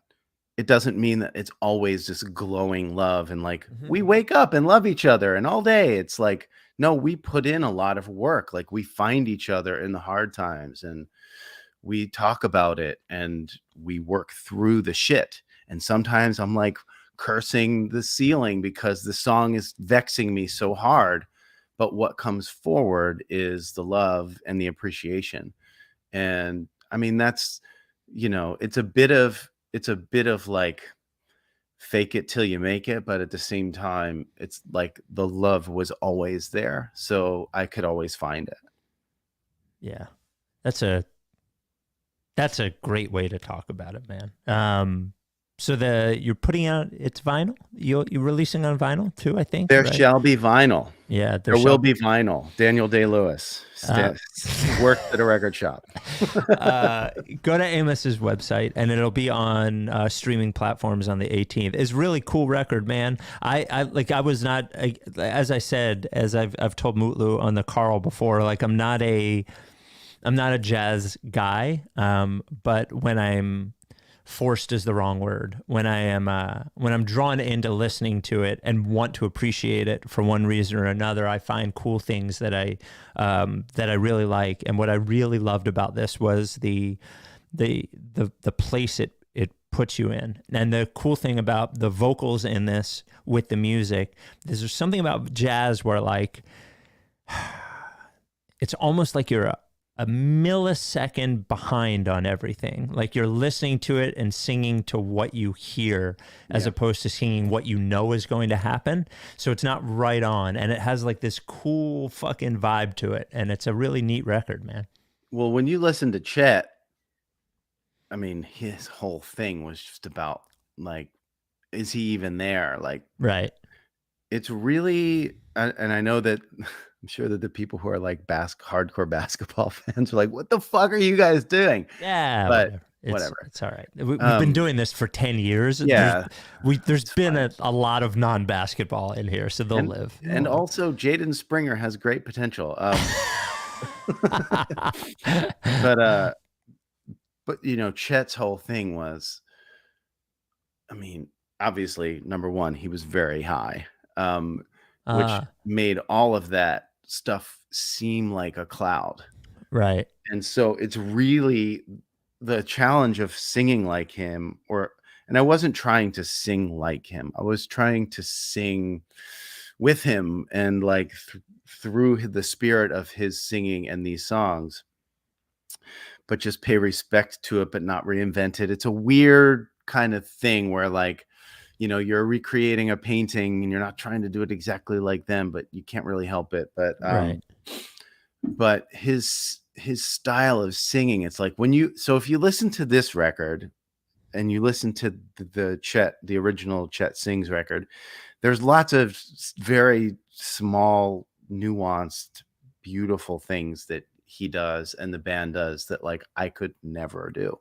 it doesn't mean that it's always just glowing love and like we wake up and love each other and all day. It's like, no, we put in a lot of work. Like we find each other in the hard times and we talk about it and we work through the shit. And sometimes I'm like cursing the ceiling because the song is vexing me so hard. But what comes forward is the love and the appreciation. And I mean, that's, it's a bit of like fake it till you make it, but at the same time, it's like the love was always there, so I could always find it. Yeah, that's a great way to talk about it, man. So you're putting out, it's vinyl. You're releasing on vinyl too, I think. There right? shall be vinyl. Yeah, there will be vinyl. Daniel Day-Lewis worked at a record shop. Go to Amos's website, and it'll be on streaming platforms on the 18th. It's a really cool record, man. I was not, as I said, as I've told Mutlu on the Carl before, like I'm not a jazz guy, but when I'm forced is the wrong word. When I'm drawn into listening to it and want to appreciate it for one reason or another, I find cool things that I really like. And what I really loved about this was the place it puts you in. And the cool thing about the vocals in this with the music is there's something about jazz where like it's almost like you're a millisecond behind on everything. Like you're listening to it and singing to what you hear as opposed to singing what you know is going to happen. So it's not right on. And it has like this cool fucking vibe to it. And it's a really neat record, man. Well, when you listen to Chet, I mean, his whole thing was just about like, is he even there? Like, right. It's really, and I know that I'm sure that the people who are like hardcore basketball fans are like, what the fuck are you guys doing? Yeah. But whatever. It's all right. We've been doing this for 10 years. Yeah. There's been a lot of non-basketball in here, so they'll live. And also Jaden Springer has great potential. But you know, Chet's whole thing was, I mean, obviously, number one, he was very high, which made all of that stuff seem like a cloud. Right. And so it's really the challenge of singing like him, and I wasn't trying to sing like him. I was trying to sing with him and like through the spirit of his singing and these songs, but just pay respect to it, but not reinvent it. It's a weird kind of thing where, like, you know, you're recreating a painting and you're not trying to do it exactly like them, but you can't really help it. But Right. But his style of singing, it's like if you listen to this record and you listen to the original Chet Sings record, there's lots of very small, nuanced, beautiful things that he does and the band does that like I could never do.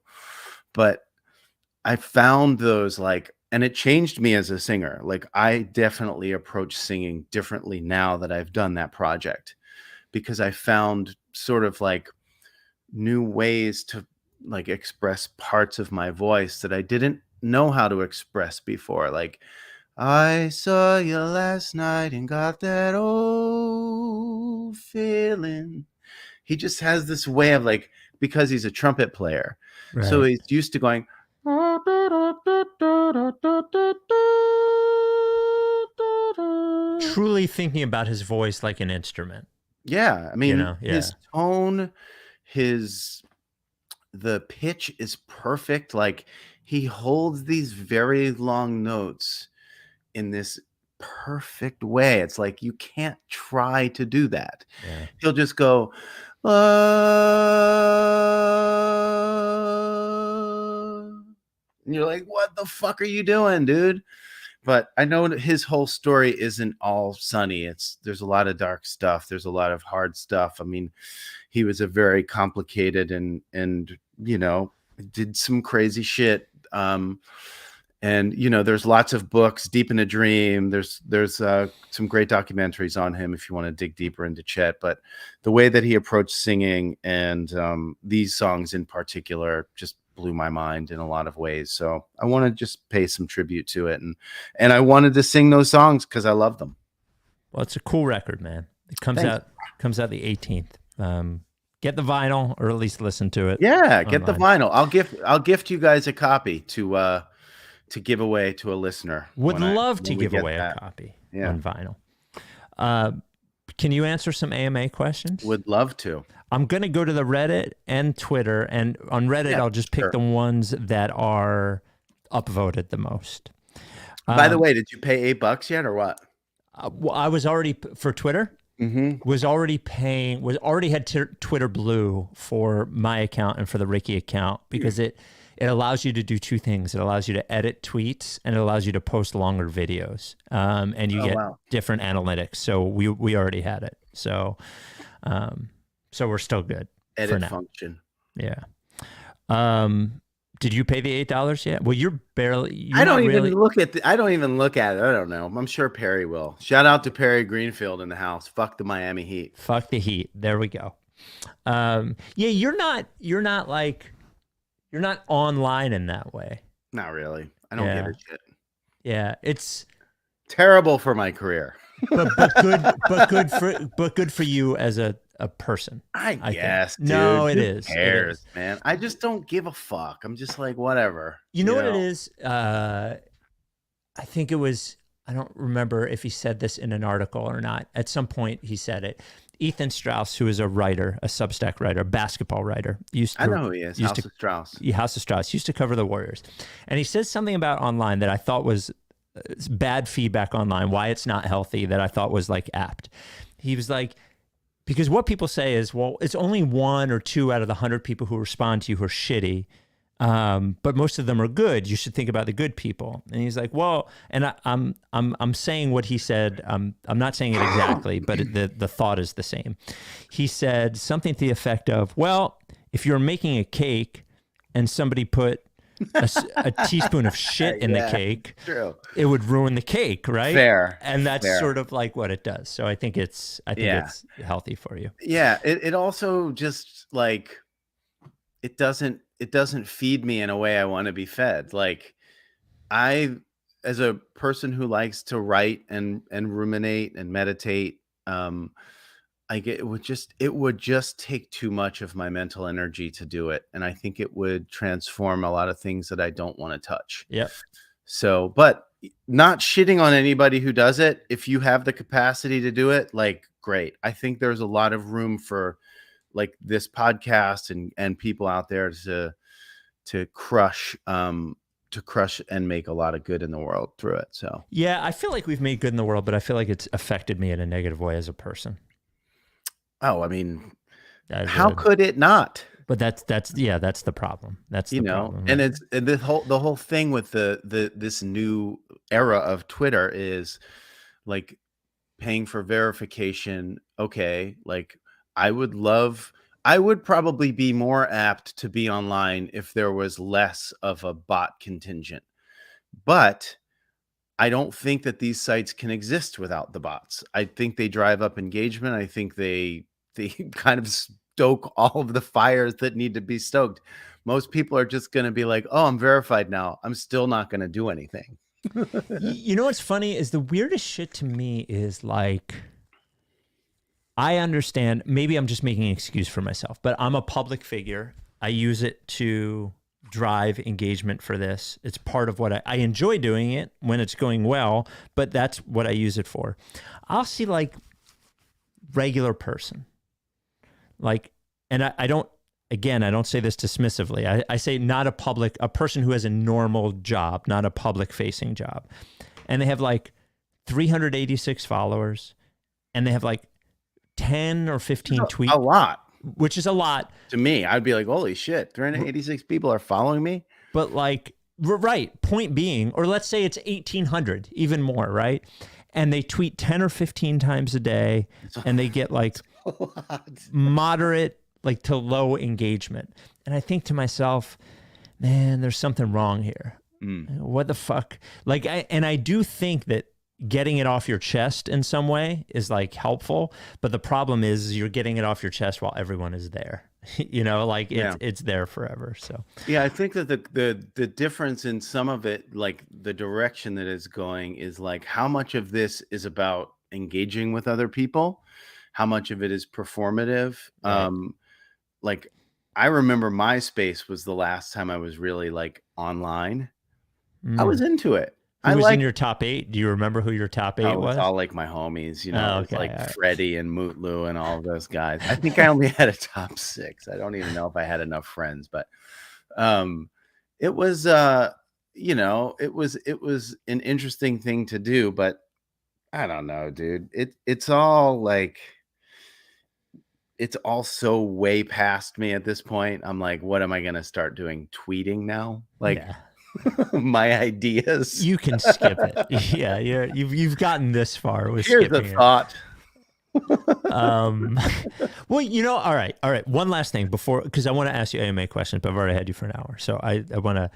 But I found those and it changed me as a singer. Like I definitely approach singing differently now that I've done that project, because I found sort of like new ways to like express parts of my voice that I didn't know how to express before. Like, I saw you last night and got that old feeling. He just has this way of like, because he's a trumpet player. Right. So he's used to going, truly thinking about his voice like an instrument. yeah. I mean, You know, his tone, the pitch is perfect. Like he holds these very long notes in this perfect way. It's like you can't try to do that. Yeah. He'll just go, and you're like, what the fuck are you doing, dude? But I know his whole story isn't all sunny. There's a lot of dark stuff. There's a lot of hard stuff. I mean, he was a very complicated and you know, did some crazy shit. And you know, there's lots of books. Deep in a Dream. There's some great documentaries on him if you want to dig deeper into Chet. But the way that he approached singing and these songs in particular just blew my mind in a lot of ways. So I want to just pay some tribute to it, and I wanted to sing those songs because I love them. Well, it's a cool record, man. It comes out the 18th. Get the vinyl, or at least listen to it. Yeah, get the online. vinyl. I'll gift you guys a copy to give away to a listener. Would love to give away a copy on vinyl. Can you answer some AMA questions? Would love to. I'm going to go to the Reddit and Twitter, and on Reddit, I'll just pick the ones that are upvoted the most. By the way, did you pay $8 yet or what? Well, I was already, for Twitter, was already had Twitter Blue for my account and for the Ricky account, because it allows you to do two things. It allows you to edit tweets, and it allows you to post longer videos. And you get different analytics. So we already had it. So we're still good. Edit for now. function. Yeah. Did you pay the $8 yet? Well, you're barely. I don't even look at it. I don't know. I'm sure Perry will. Shout out to Perry Greenfield in the house. Fuck the Miami Heat. Fuck the Heat. There we go. Yeah, you're not online in that way. Not really. I don't give a shit. Yeah, it's terrible for my career. but good for you as a person. I guess. Dude, no, it who is. cares, it is. man. I just don't give a fuck. I'm just like, whatever. You know what it is? I think it was, I don't remember if he said this in an article or not. At some point he said it. Ethan Strauss, who is a writer, a Substack writer, a basketball writer. I know who he is. House of Strauss. House of Strauss. Used to cover the Warriors. And he says something about online that I thought was bad feedback online, why it's not healthy, that I thought was like apt. He was like, because what people say is, well, it's only 1 or 2 out of the 100 people who respond to you who are shitty. But most of them are good. You should think about the good people. And he's like, well, and I'm saying what he said. I'm not saying it exactly, but the thought is the same. He said something to the effect of, well, if you're making a cake and somebody put a teaspoon of shit in the Yeah, cake, true. it would ruin the cake, right? Fair. And that's fair. sort of like what it does. So I think it's Yeah. it's healthy for you. Yeah, it also just like it doesn't feed me in a way I want to be fed. Like I, as a person who likes to write and ruminate and meditate, it would just take too much of my mental energy to do it, and I think it would transform a lot of things that I don't want to touch. Yep. So, but not shitting on anybody who does it. If you have the capacity to do it, like great. I think there's a lot of room for like this podcast and people out there to crush and make a lot of good in the world through it. So yeah, I feel like we've made good in the world, but I feel like it's affected me in a negative way as a person. Oh, I mean, how could it not? But that's the problem. That's the problem. And it's and the whole thing with this new era of Twitter is like paying for verification. Okay, like I would probably be more apt to be online if there was less of a bot contingent. But I don't think that these sites can exist without the bots. I think they drive up engagement. I think they kind of stoke all of the fires that need to be stoked. Most people are just going to be like, "Oh, I'm verified now. I'm still not going to do anything." You know what's funny is the weirdest shit to me is like, I understand, maybe I'm just making an excuse for myself, but I'm a public figure. I use it to drive engagement for this. It's part of what I enjoy doing it when it's going well, but that's what I use it for. I'll see like regular person, like, and I don't say this dismissively. I say not a person who has a normal job, not a public facing job. And they have like 386 followers and they have like 10 or 15 tweets. A lot. Which is a lot. To me, I'd be like, holy shit, 386 people are following me? But like, right, point being, or let's say it's 1,800, even more, right? And they tweet 10 or 15 times a day, and they get like moderate, like to low engagement. And I think to myself, man, there's something wrong here. What the fuck? Like, I do think that getting it off your chest in some way is like helpful, but the problem is you're getting it off your chest while everyone is there. Like it's there forever. So yeah, I think that the difference in some of it, like the direction that it's going, is like how much of this is about engaging with other people, how much of it is performative. Right. Like I remember MySpace was the last time I was really like online. I was into it. Who was in your top 8? Do you remember who your top 8 was? It's all like my homies, Oh, it's okay, like all right. Freddie and Mootlu and all of those guys. I think I only had a top 6. I don't even know if I had enough friends, but it was it was an interesting thing to do, but I don't know, dude. It's all like it's all so way past me at this point. I'm like, what am I gonna start doing? Tweeting now? Like Yeah. my ideas. You can skip it. Yeah, you've gotten this far with Here's skipping a thought. Well, all right. One last thing before, because I want to ask you AMA questions, but I've already had you for an hour, so I want to.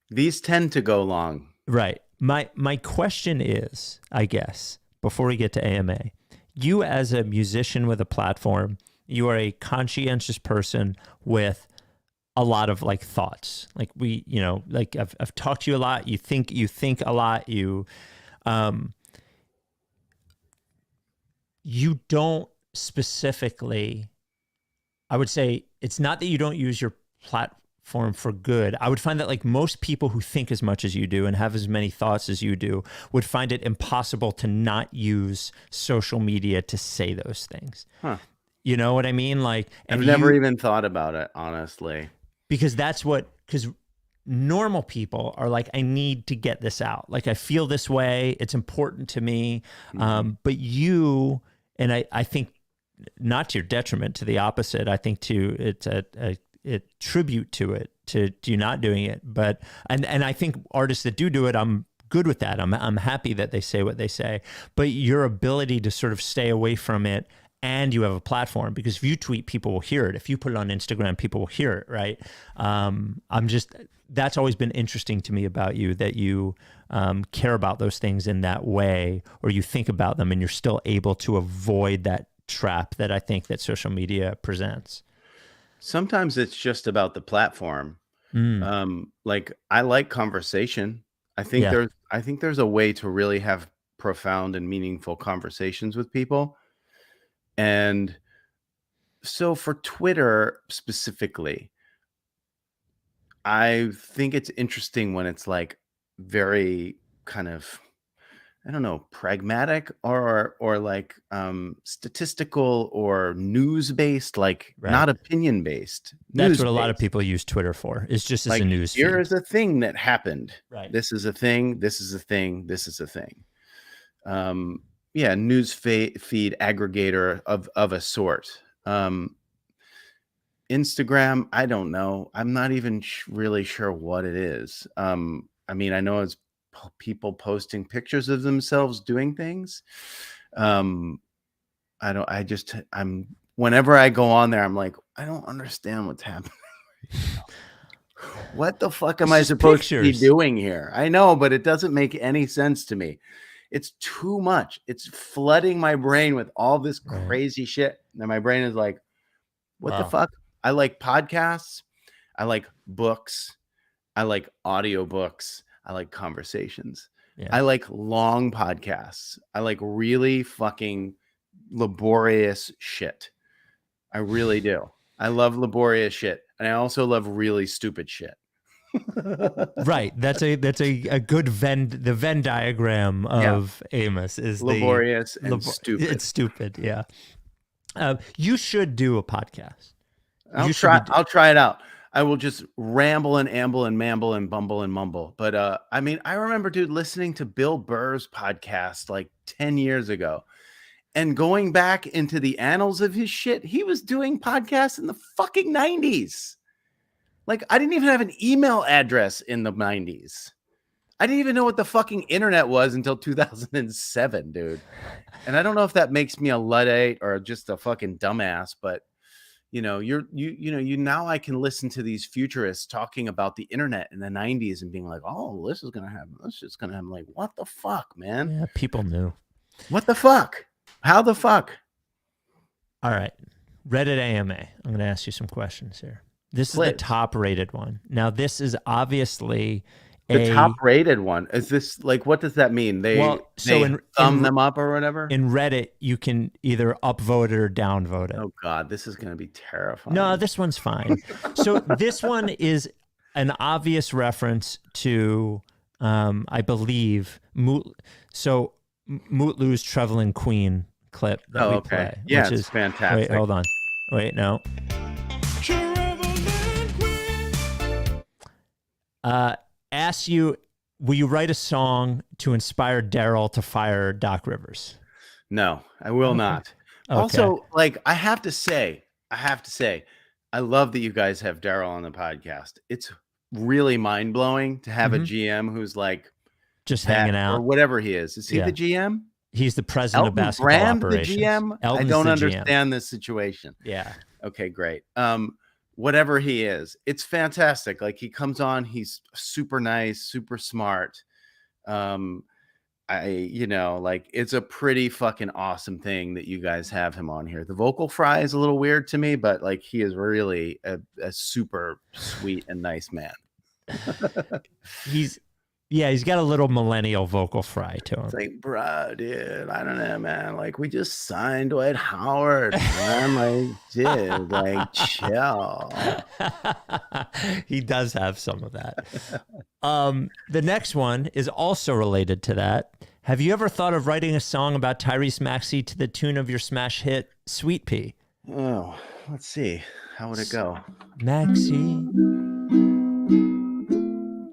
These tend to go long. Right. My question is, I guess, before we get to AMA, you as a musician with a platform, you are a conscientious person with a lot of like thoughts. Like like I've talked to you a lot. You think a lot. You don't specifically, I would say it's not that you don't use your platform for good. I would find that like most people who think as much as you do and have as many thoughts as you do would find it impossible to not use social media to say those things. Huh. You know what I mean? Like, I've never even thought about it, honestly. Because because normal people are like, I need to get this out. Like, I feel this way. It's important to me. But you, and I think not to your detriment, to the opposite. I think it's a tribute to it, to you not doing it. But, and I think artists that do it, I'm good with that. I'm happy that they say what they say, but your ability to sort of stay away from it and you have a platform, because if you tweet, people will hear it. If you put it on Instagram, people will hear it, right? That's always been interesting to me about you, that you care about those things in that way, or you think about them and you're still able to avoid that trap that I think that social media presents. Sometimes it's just about the platform. Like, I like conversation. I think there's a way to really have profound and meaningful conversations with people. And so for Twitter specifically, I think it's interesting when it's like very kind of, I don't know, pragmatic or like statistical or news based, like not opinion based. That's what a lot of people use Twitter for. It's just as like, a news feed. Here is a thing that happened. Right. This is a thing. This is a thing. This is a thing. News feed aggregator of a sort. Instagram, I don't know. I'm not even really sure what it is. I mean, I know it's people posting pictures of themselves doing things. Whenever I go on there, I'm like, I don't understand what's happening. What the fuck am I supposed to be doing here? I know, but it doesn't make any sense to me. It's too much. It's flooding my brain with all this crazy shit. And my brain is like, what the fuck? I like podcasts. I like books. I like audiobooks. I like conversations. Yeah. I like long podcasts. I like really fucking laborious shit. I really do. I love laborious shit. And I also love really stupid shit. Right. That's a good the Venn diagram of Amos is laborious and stupid. It's stupid. Yeah. You should do a podcast. I'll try it out. I will just ramble and amble and mamble and bumble and mumble. But I mean, I remember, dude, listening to Bill Burr's podcast like 10 years ago and going back into the annals of his shit. He was doing podcasts in the fucking 90s. Like, I didn't even have an email address in the 90s. I didn't even know what the fucking internet was until 2007, dude. And I don't know if that makes me a Luddite or just a fucking dumbass, but you know, now I can listen to these futurists talking about the internet in the 90s and being like, oh, this is going to happen. This is going to happen. Like, what the fuck, man? Yeah, people knew. What the fuck? How the fuck? All right. Reddit AMA. I'm going to ask you some questions here. This is the top rated one. Now, this is obviously the top rated one. Is this like, what does that mean? They thumb them up or whatever? In Reddit, you can either upvote it or downvote it. Oh God, this is going to be terrifying. No, this one's fine. So this one is an obvious reference to, I believe, Mootlu's Traveling Queen clip that we play. Yeah, which it's is fantastic. Wait, hold on. Wait, no. Asks you, will you write a song to inspire Daryl to fire Doc Rivers? No, I will not. Okay. Also, like, I have to say, I love that you guys have Daryl on the podcast. It's really mind blowing to have a GM who's like just hanging out or whatever he is. Is he the GM? He's the president of basketball operations. The GM? I don't understand this situation. Yeah. Okay, great. Whatever he is, it's fantastic. Like, he comes on, he's super nice, super smart. It's a pretty fucking awesome thing that you guys have him on here. The vocal fry is a little weird to me, but like, he is really a super sweet and nice man. He's got a little millennial vocal fry to him. It's like, bro, dude, I don't know, man. Like, we just signed Dwight Howard, man. Like, dude, like, chill. He does have some of that. The next one is also related to that. Have you ever thought of writing a song about Tyrese Maxey to the tune of your smash hit, Sweet Pea? Oh, let's see. How would it go? Maxey.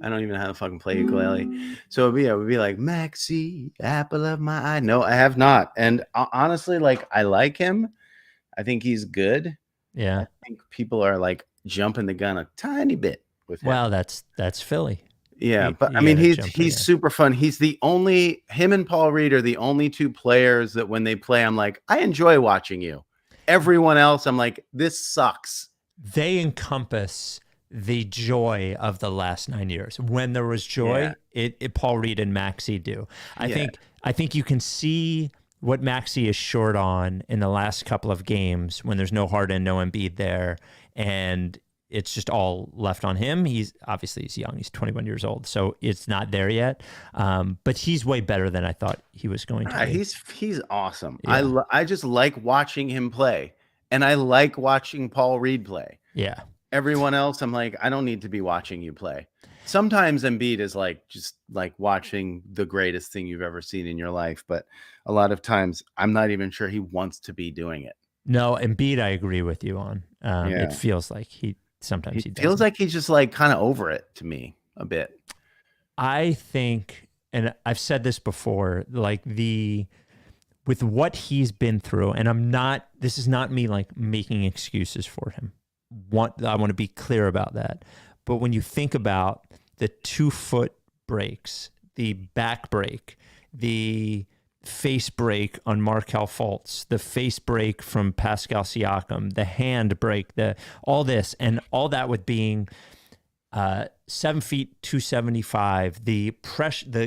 I don't even know how to fucking play ukulele. So it would be like, Maxey, apple of my eye. No, I have not. And honestly, like, I like him. I think he's good. Yeah. I think people are like jumping the gun a tiny bit with him. Well, that's Philly. Yeah, but I you mean, gotta jump in he's there. super fun. Him and Paul Reed are the only two players that when they play, I'm like, I enjoy watching you. Everyone else, I'm like, this sucks. They encompass the joy of the last 9 years. When there was joy, it Paul Reed and Maxey do. I think you can see what Maxey is short on in the last couple of games when there's no Harden, no Embiid there, and it's just all left on him. He's young. He's 21 years old, so it's not there yet. But he's way better than I thought he was going to be. He's awesome. Yeah. I just like watching him play, and I like watching Paul Reed play. Yeah. Everyone else, I'm like, I don't need to be watching you play. Sometimes Embiid is like just like watching the greatest thing you've ever seen in your life, but a lot of times I'm not even sure he wants to be doing it. No, Embiid, I agree with you on. It feels like sometimes he feels doesn't. like he's just like kind of over it to me a bit. I think, and I've said this before, like with what he's been through, and this is not me like making excuses for him. I want to be clear about that. But when you think about the 2-foot breaks, the back break, the face break on Markelle Fultz, the face break from Pascal Siakam, the hand break, all this, and all that with being 7 feet 275, the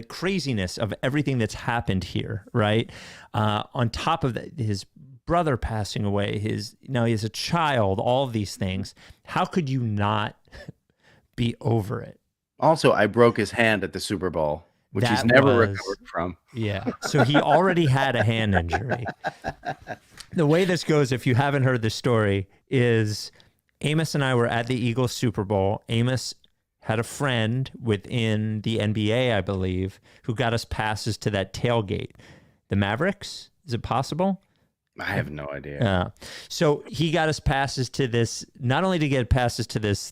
craziness of everything that's happened here, right? On top of that, his brother passing away, he has a child, all of these things. How could you not be over it? Also, I broke his hand at the Super Bowl, which he's never recovered from. Yeah. So he already had a hand injury. The way this goes, if you haven't heard this story, is Amos and I were at the Eagles Super Bowl. Amos had a friend within the NBA, I believe, who got us passes to that tailgate. The Mavericks? Is it possible? I have no idea. So he got us passes to this, not only to get passes to this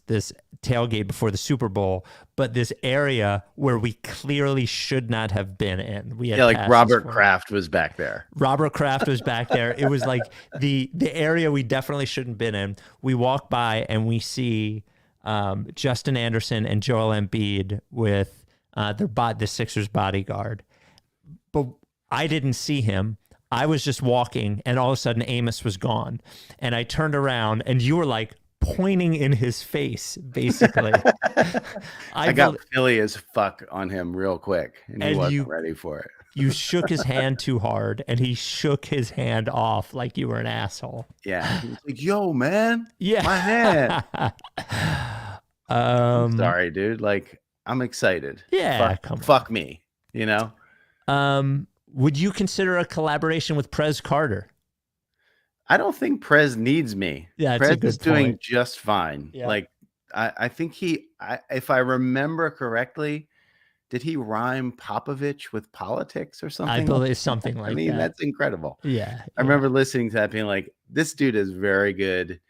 tailgate before the Super Bowl, but this area where we clearly should not have been in. We had like Robert Kraft was back there. Robert Kraft was back there. It was like the area we definitely shouldn't have been in. We walk by and we see Justin Anderson and Joel Embiid with the Sixers bodyguard. But I didn't see him. I was just walking, and all of a sudden Amos was gone. And I turned around, and you were like pointing in his face, basically. I got Philly as fuck on him real quick, and he wasn't ready for it. You shook his hand too hard, and he shook his hand off like you were an asshole. Yeah. He was like, yo, man. Yeah. My hand. I'm sorry, dude. Like, I'm excited. Yeah. Fuck me, you know? Would you consider a collaboration with Prez Carter? I don't think Prez needs me. Yeah, Prez is doing just fine. Yeah. Like, I think if I remember correctly, did he rhyme Popovich with politics or something? I believe something like that. I mean, that's incredible. Yeah. I remember listening to that being like, this dude is very good.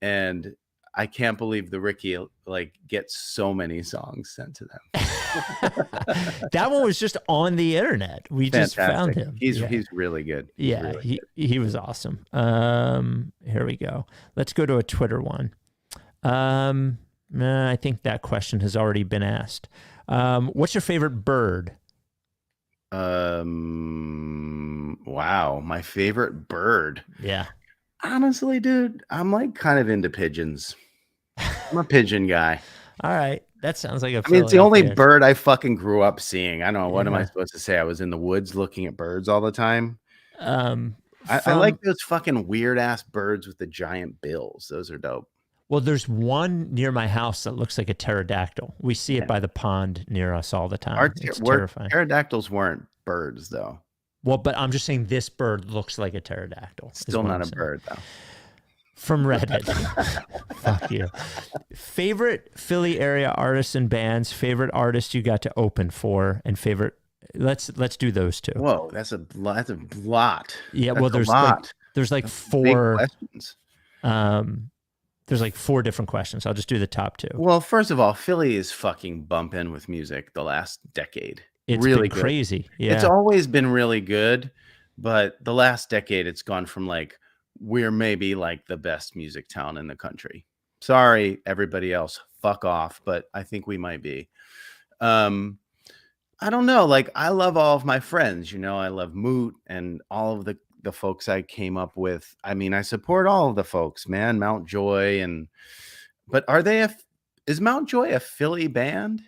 And I can't believe the Ricky like gets so many songs sent to them. That one was just on the internet. We just found him. He's really good. He was awesome. Here we go. Let's go to a Twitter one. I think that question has already been asked. What's your favorite bird? Wow, my favorite bird. Yeah. Honestly, dude, I'm like kind of into pigeons. I'm a pigeon guy. All right. That sounds like I mean, it's the only bird I fucking grew up seeing. I don't know. What am I supposed to say? I was in the woods looking at birds all the time. I like those fucking weird ass birds with the giant bills. Those are dope. Well, there's one near my house that looks like a pterodactyl. We see it by the pond near us all the time. It's terrifying. Pterodactyls weren't birds, though. Well, but I'm just saying this bird looks like a pterodactyl. Still not a bird, though. From Reddit. Fuck you. Favorite Philly area artists and bands, favorite artist you got to open for, and favorite. Let's do those two. Whoa, that's a lot. Yeah, that's well, there's like four questions. There's like four different questions. I'll just do the top two. Well, first of all, Philly is fucking bumping with music the last decade. It's really been crazy. Yeah. It's always been really good, but the last decade it's gone from like we're maybe like the best music town in the country. Sorry, everybody else, fuck off, but I think we might be. I don't know. Like, I love all of my friends. I love Moot and all of the folks I came up with. I mean, I support all of the folks, man. Mountjoy but are they is Mountjoy a Philly band?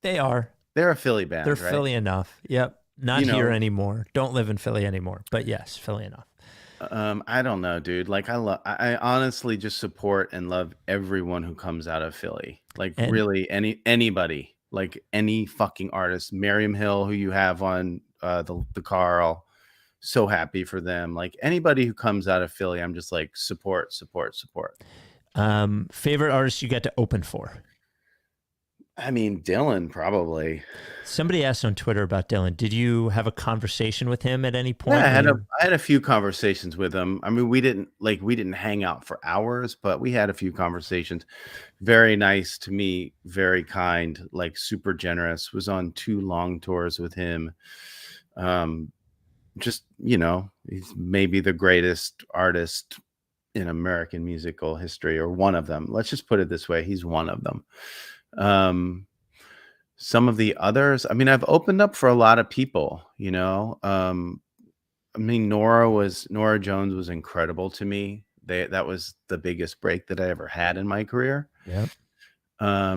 They are. They're a Philly band. They're right? Philly enough. Yep. Not here anymore. Don't live in Philly anymore. But yes, Philly enough. I don't know, dude. Like, I honestly just support and love everyone who comes out of Philly. Like, really, anybody, like any fucking artist. Miriam Hill, who you have on the Carl, so happy for them. Like, anybody who comes out of Philly, I'm just like support. Favorite artist you get to open for? I mean, Dylan, probably. Somebody asked on Twitter about Dylan. Did you have a conversation with him at any point? Yeah, I had a few conversations with him. I mean, we didn't hang out for hours, but we had a few conversations. Very nice to me, very kind, like super generous. Was on 2 long tours with him. Just, he's maybe the greatest artist in American musical history, or one of them. Let's just put it this way. He's one of them. Some of the others, I mean, I've opened up for a lot of people, I mean, Nora Jones was incredible to me. That was the biggest break that I ever had in my career. Yeah. I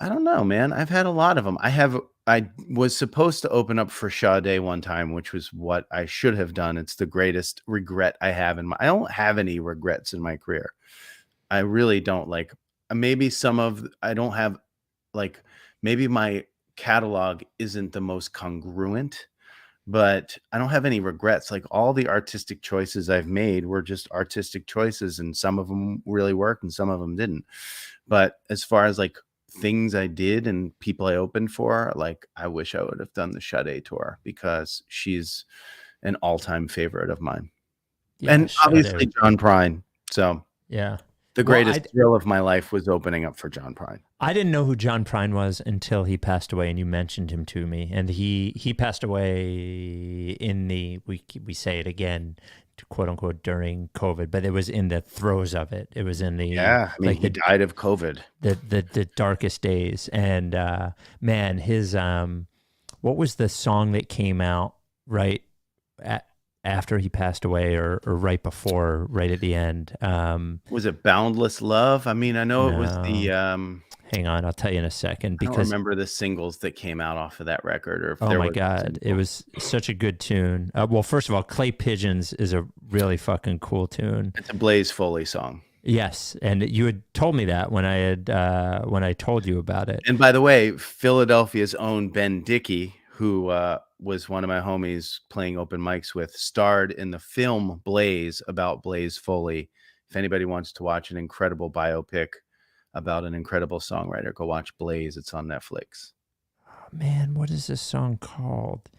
don't know, man. I've had a lot of them. I was supposed to open up for Sade one time, which was what I should have done. It's the greatest regret I have I don't have any regrets in my career. I really don't. Like, maybe I don't have, like, maybe my catalog isn't the most congruent, but I don't have any regrets. Like, all the artistic choices I've made were just artistic choices, and some of them really worked and some of them didn't. But as far as like things I did and people I opened for, like, I wish I would have done the Sade tour, because she's an all-time favorite of mine. Yeah, and obviously John Prine. So yeah. The greatest thrill of my life was opening up for John Prine. I didn't know who John Prine was until he passed away, and you mentioned him to me. And he passed away in we say it again, quote unquote, during COVID, but it was in the throes of it. It was in the he died of COVID, the darkest days. And man, his what was the song that came out right after he passed away, or right before, right at the end? Was it Boundless Love? I mean, I know it was the hang on, I'll tell you in a second, because I don't remember the singles that came out off of that record, or if oh my god, it was such a good tune. Well, first of all, Clay Pigeons is a really fucking cool tune. It's a Blaze Foley song. Yes, and you had told me that when I told you about it. And by the way, Philadelphia's own Ben Dickey, who was one of my homies playing open mics with, starred in the film Blaze about Blaze Foley. If anybody wants to watch an incredible biopic about an incredible songwriter, go watch Blaze. It's on Netflix. Oh, man, what is this song called?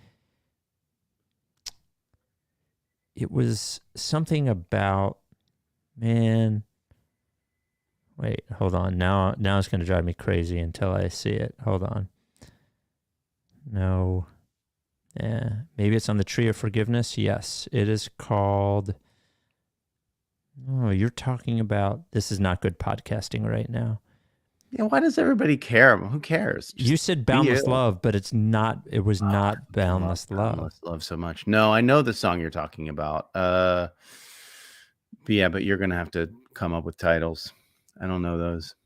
It was something about, man. Wait, hold on. Now it's going to drive me crazy until I see it. Hold on. No. Yeah, maybe it's on the Tree of Forgiveness. Yes, it is called. Oh, you're talking about. This is not good podcasting right now. Yeah, why does everybody care? Who cares? You said Boundless Love, but it's not. It was not Boundless Love. Boundless Love so much. No, I know the song you're talking about. But you're gonna have to come up with titles. I don't know those.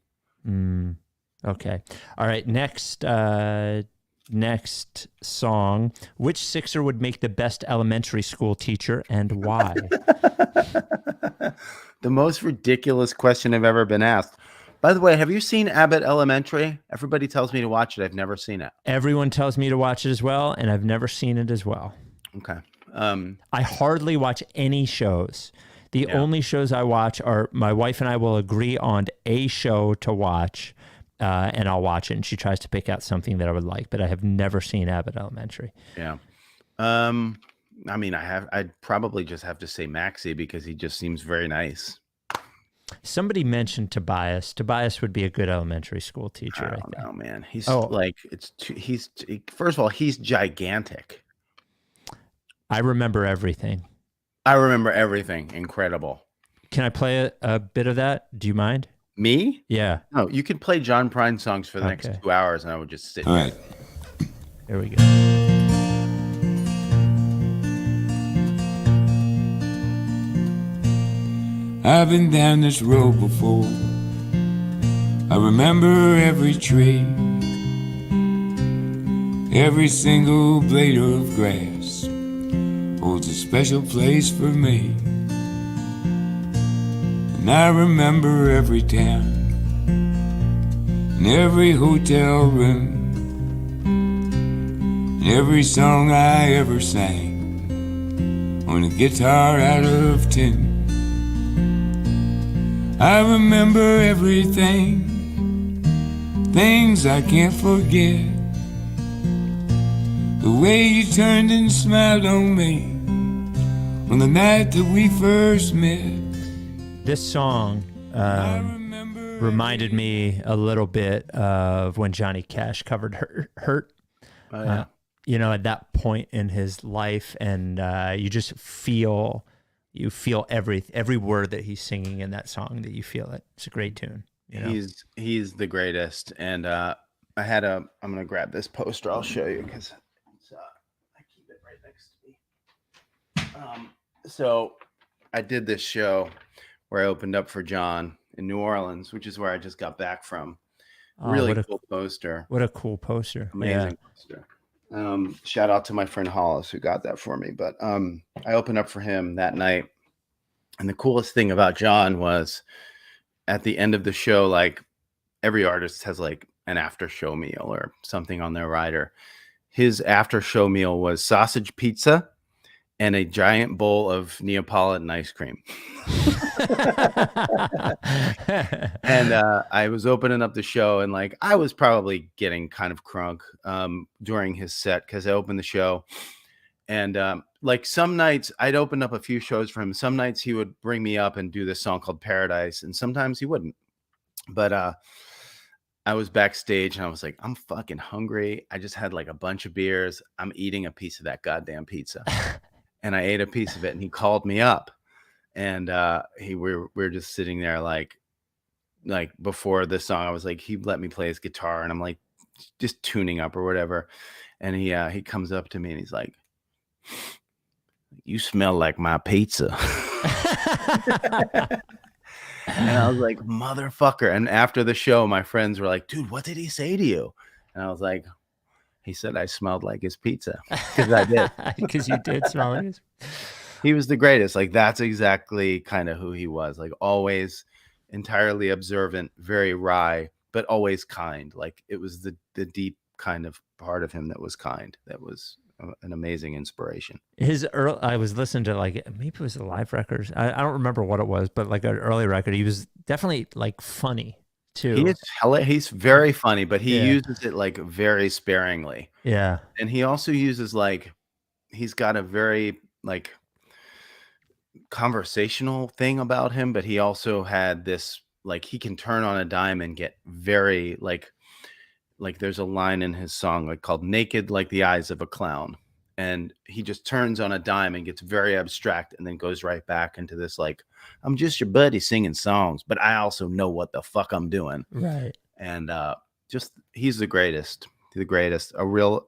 Okay. All right. Next song. Which Sixer would make the best elementary school teacher, and why? The most ridiculous question I've ever been asked. By the way, have you seen Abbott Elementary? Everybody tells me to watch it. I've never seen it. Everyone tells me to watch it as well, and I've never seen it as well. Okay. I hardly watch any shows. The only shows I watch are, my wife and I will agree on a show to watch, and I'll watch it, and she tries to pick out something that I would like, but I have never seen Abbott Elementary. Yeah. I mean, I'd probably just have to say Maxie, because he just seems very nice. Somebody mentioned Tobias. Tobias would be a good elementary school teacher. I don't know, man. He's first of all, he's gigantic. I remember everything. I remember everything. Incredible. Can I play a bit of that? Do you mind? Me? Yeah. No, you could play John Prine songs for the next Okay. 2 hours, and I would just sit. All right. Here we go. I've been down this road before. I remember every tree, every single blade of grass holds a special place for me. And I remember every town and every hotel room and every song I ever sang on a guitar out of tune. I remember everything, things I can't forget. The way you turned and smiled on me on the night that we first met. This song reminded me a little bit of when Johnny Cash covered Hurt. Oh, yeah. You know, at that point in his life, and you just feel every word that he's singing in that song, that you feel it. It's a great tune. You know? He's the greatest. And I'm gonna grab this poster. I'll show you because I keep it right next to me. So I did this show where I opened up for John in New Orleans, which is where I just got back from. Really cool poster. What a cool poster. Amazing poster. Shout out to my friend Hollis who got that for me. But I opened up for him that night. And the coolest thing about John was at the end of the show, like every artist has like an after show meal or something on their rider. His after show meal was sausage pizza and a giant bowl of Neapolitan ice cream. And I was opening up the show, and like I was probably getting kind of crunk during his set because I opened the show. And like some nights I'd open up a few shows for him. Some nights he would bring me up and do this song called Paradise, and sometimes he wouldn't. But I was backstage and I was like, I'm fucking hungry. I just had like a bunch of beers. I'm eating a piece of that goddamn pizza. And I ate a piece of it, and he called me up, and we're just sitting there like before this song. I was like, he let me play his guitar, and I'm like just tuning up or whatever. And he comes up to me and he's like, "You smell like my pizza." And I was like, motherfucker. And after the show, my friends were like, dude, what did he say to you? And I was like, he said I smelled like his pizza. Because I did. Because you did smell like his. He was the greatest. Like, that's exactly kind of who he was. Like, always entirely observant, very wry, but always kind. Like, it was the deep kind of part of him that was kind. That was an amazing inspiration. I was listening to like, maybe it was a live record. I don't remember what it was, but like an early record. He was definitely like funny too. He's very funny, but he uses it like very sparingly. Yeah. And he also uses like, he's got a very like conversational thing about him, but he also had this, like, he can turn on a dime and get very like there's a line in his song like called Naked Like the Eyes of a Clown. And he just turns on a dime and gets very abstract and then goes right back into this, like, I'm just your buddy singing songs, but I also know what the fuck I'm doing. Right. And he's the greatest, a real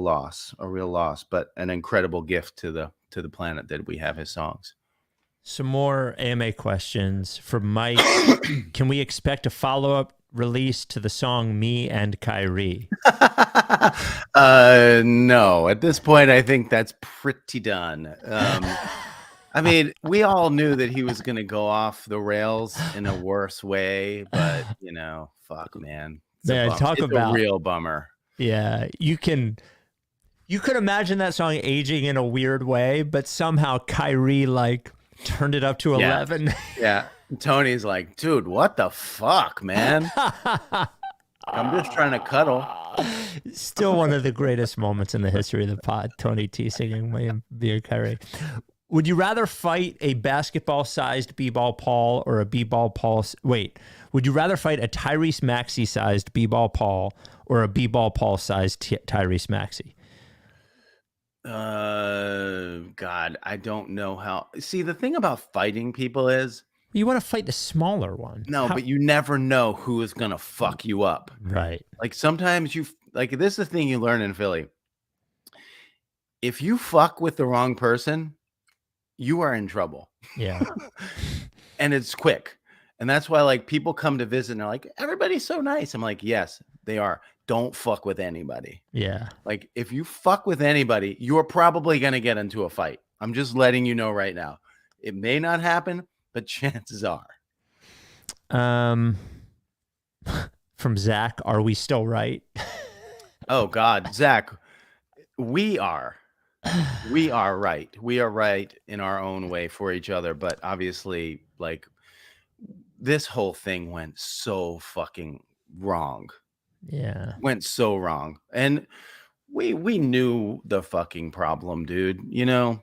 loss, but an incredible gift to the planet that we have his songs. Some more AMA questions for Mike. Can we expect a follow-up release to the song Me and Kyrie? No, at this point I think that's pretty done. I mean, we all knew that he was going to go off the rails in a worse way, but you know, fuck, man. It's a real bummer. Yeah, you could imagine that song aging in a weird way, but somehow Kyrie like turned it up to 11. Yeah. Tony's like, dude, what the fuck, man? I'm just trying to cuddle. Still one of the greatest moments in the history of the pod. Tony T singing via Kyrie. Would you rather fight a basketball-sized B-ball Paul or a B-ball Paul? Wait, would you rather fight a Tyrese Maxey-sized B-ball Paul or a B-ball Paul-sized Tyrese Maxey? God, I don't know how. See, the thing about fighting people is You want to fight the smaller one. No, but you never know who is gonna fuck you up. Right. Like sometimes this is the thing you learn in Philly. If you fuck with the wrong person, you are in trouble. Yeah. And it's quick. And that's why like people come to visit and they're like, everybody's so nice. I'm like, yes, they are. Don't fuck with anybody. Yeah. Like if you fuck with anybody, you're probably gonna get into a fight. I'm just letting you know right now. It may not happen, but chances are. From Zach, are we still right? Oh God, Zach, we are right. We are right in our own way for each other. But obviously, like this whole thing went so fucking wrong. Yeah. Went so wrong. And we knew the fucking problem, dude. You know,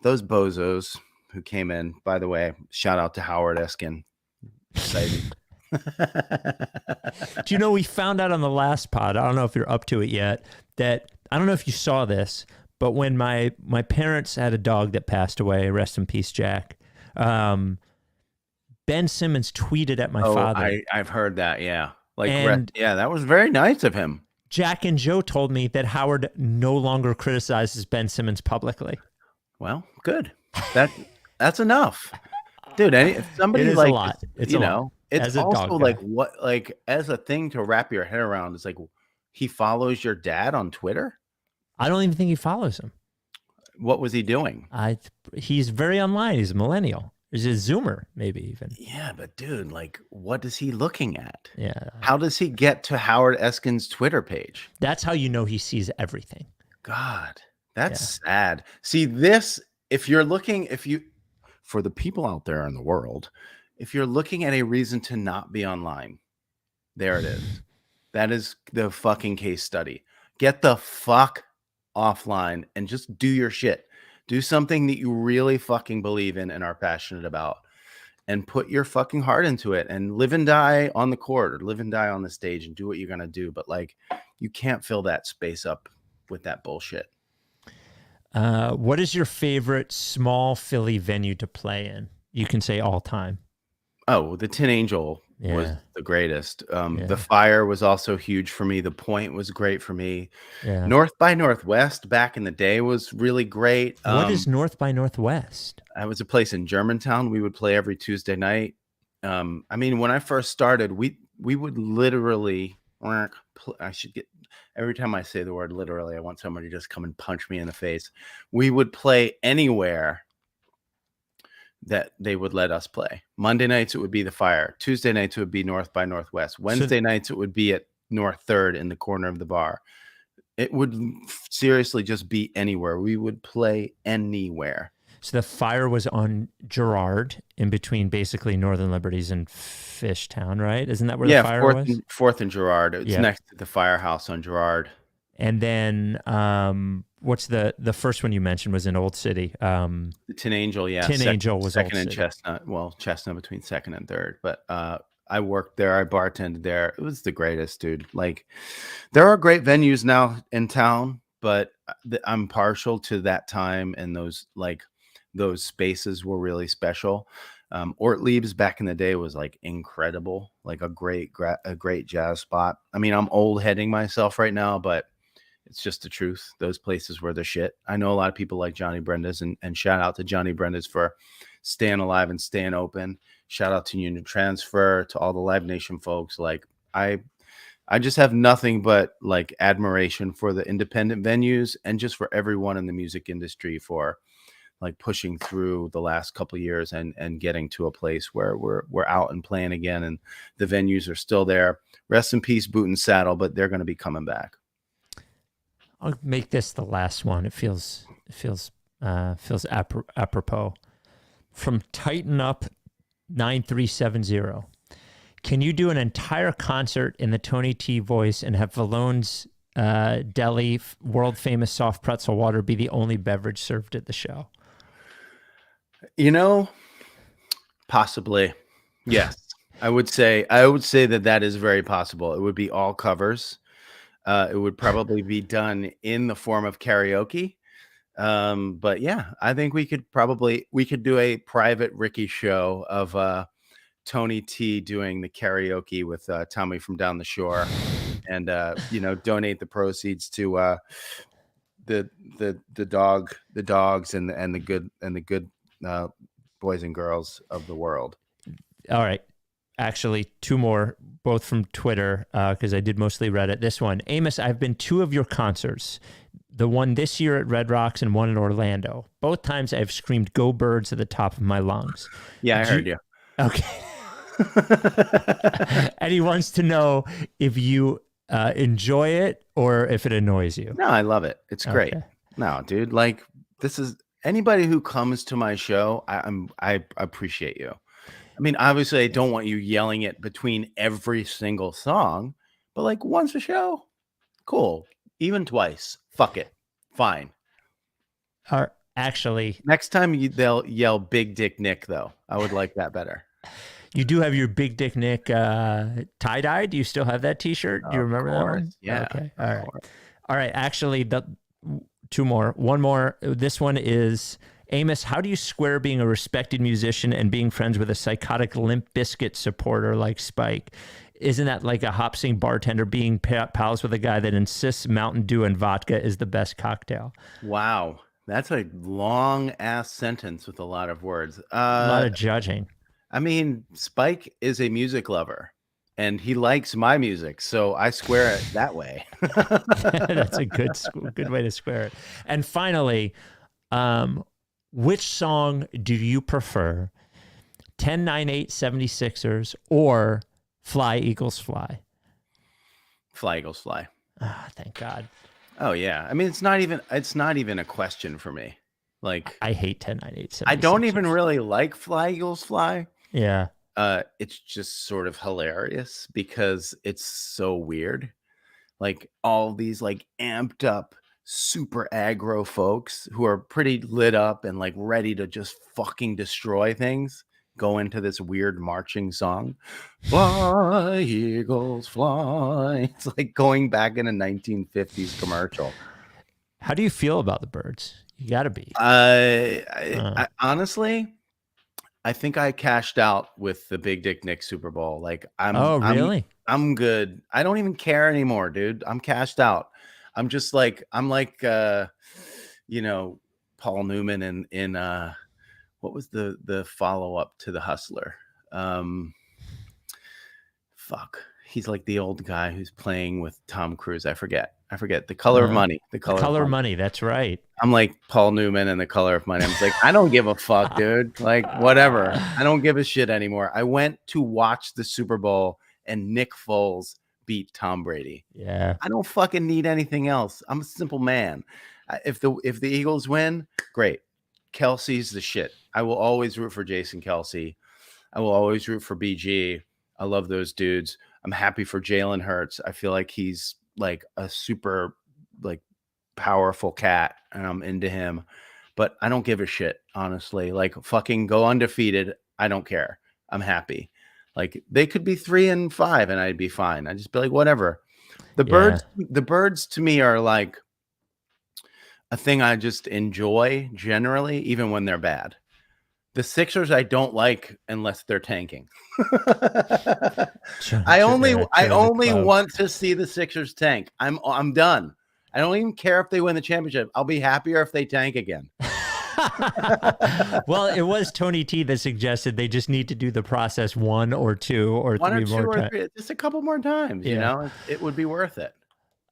those bozos who came in, by the way, shout out to Howard Eskin. Exciting. Do you know, we found out on the last pod, I don't know if you're up to it yet, that I don't know if you saw this, but when my parents had a dog that passed away, rest in peace, Jack, Ben Simmons tweeted at my father. I've heard that, yeah. Like, And- yeah, that was very nice of him. Jack and Joe told me that Howard no longer criticizes Ben Simmons publicly. Well, good. That's enough. Dude, if somebody It is like a lot. It's you a know, lot. it's As a also dog like guy. what like as a thing to wrap your head around is like he follows your dad on Twitter? I don't even think he follows him. What was he doing? He's very online. He's a millennial. He's a Zoomer, maybe even. Yeah, but dude, like what is he looking at? Yeah. How does he get to Howard Eskin's Twitter page? That's how you know he sees everything. God, that's sad. See, this, for the people out there in the world, if you're looking at a reason to not be online, there it is. That is the fucking case study. Get the fuck offline and just do your shit. Do something that you really fucking believe in and are passionate about, and put your fucking heart into it and live and die on the court or live and die on the stage and do what you're going to do. But like, you can't fill that space up with that bullshit. What is your favorite small Philly venue to play in? You can say all time. Oh, the Tin Angel was the greatest. The Fire was also huge for me. The Point was great for me. Yeah. North by Northwest back in the day was really great. What is North by Northwest? That was a place in Germantown. We would play every Tuesday night. I mean, when I first started, we would literally. I should get every time I say the word literally, I want somebody to just come and punch me in the face. We would play anywhere that they would let us play. Monday nights it would be the Fire. Tuesday nights it would be North by Northwest. Wednesday nights it would be at North Third in the corner of the bar. It would seriously just be anywhere. We would play anywhere. So the Fire was on Girard, in between basically Northern Liberties and Fishtown, right? Isn't that where the Fire was? Fourth and Girard. It's next to the Firehouse on Girard. And then what's the first one you mentioned was in Old City? The Tin Angel, yeah. Tin Angel was second Old and City. Chestnut. Well, Chestnut between second and third. But I worked there. I bartended there. It was the greatest, dude. Like, there are great venues now in town, but I'm partial to that time, and those spaces were really special. Ortlieb's back in the day was like incredible, like a great jazz spot. I mean, I'm old heading myself right now, but it's just the truth. Those places were the shit. I know a lot of people like Johnny Brenda's, and shout out to Johnny Brenda's for staying alive and staying open. Shout out to Union Transfer, to all the Live Nation folks. Like, I just have nothing but like admiration for the independent venues and just for everyone in the music industry for like pushing through the last couple of years and getting to a place where we're out and playing again, and the venues are still there. Rest in peace, Boot and Saddle, but they're going to be coming back. I'll make this the last one. It feels apropos. From Tighten Up 9370. Can you do an entire concert in the Tony T voice and have Vallone's Deli world famous soft pretzel water be the only beverage served at the show? You know, possibly. Yes. I would say that is very possible. It would be all covers. It would probably be done in the form of karaoke. But yeah, I think we could do a private Ricky show of Tony T doing the karaoke with Tommy from down the shore, and donate the proceeds to the dogs and the good boys and girls of the world. All right. Actually, two more, both from Twitter, because I did mostly Reddit. This one, Amos, I've been 2 of your concerts. The one this year at Red Rocks and one in Orlando. Both times I've screamed "Go Birds" at the top of my lungs. Yeah, I heard you. Okay. And he wants to know if you enjoy it or if it annoys you. No, I love it. It's great. Okay. No, dude, like this is anybody who comes to my show, I appreciate you. I mean, obviously, I don't want you yelling it between every single song, but like once a show, cool. Even twice, fuck it, fine. Actually, next time they'll yell "Big Dick Nick," though. I would like that better. You do have your Big Dick Nick tie-dye. Do you still have that T-shirt? Do you remember that one? Yeah. Okay. All right. Actually, 2 more. One more. This one is, Amos, how do you square being a respected musician and being friends with a psychotic Limp Bizkit supporter like Spike? Isn't that like a hop sing bartender being pals with a guy that insists Mountain Dew and vodka is the best cocktail? Wow. That's a long ass sentence with a lot of words. A lot of judging. I mean, Spike is a music lover and he likes my music, so I square it that way. That's a good way to square it. And finally, which song do you prefer? 10-9-8 76ers or Fly Eagles Fly? Fly Eagles Fly. Ah, thank God. Oh yeah. I mean, it's not even a question for me. Like, I hate 10-9-8 76ers. I don't even really like Fly Eagles Fly. Yeah. It's just sort of hilarious because it's so weird. Like all these like amped up, super aggro folks who are pretty lit up and like ready to just fucking destroy things go into this weird marching song. Fly, Eagles, fly. It's like going back in a 1950s commercial. How do you feel about the Birds? You got to be. I honestly, I think I cashed out with the Big Dick Nick Super Bowl. Like really? I'm good. I don't even care anymore, dude. I'm cashed out. I'm just like Paul Newman in what was the follow-up to The Hustler? Fuck. He's like the old guy who's playing with Tom Cruise. I forget. The Color of Money. The Color of Money. That's right. I'm like Paul Newman in The Color of Money. I'm like, I don't give a fuck, dude. Like, whatever. I don't give a shit anymore. I went to watch the Super Bowl and Nick Foles beat Tom Brady. Yeah. I don't fucking need anything else. I'm a simple man. If the Eagles win, great. Kelsey's the shit. I will always root for Jason Kelsey. I will always root for BG. I love those dudes. I'm happy for Jalen Hurts. I feel like he's like a super like powerful cat and I'm into him, but I don't give a shit, honestly. Like fucking go undefeated. I don't care. I'm happy. Like they could be 3-5 and I'd be fine. I'd just be like, whatever. The birds to me are like a thing I just enjoy generally, even when they're bad. The Sixers I don't like unless they're tanking. I only want to see the Sixers tank. I'm done. I don't even care if they win the championship. I'll be happier if they tank again. Well, it was Tony T that suggested they just need to do the process 1 or 2 or 3 more times. Just a couple more times, you know, it would be worth it.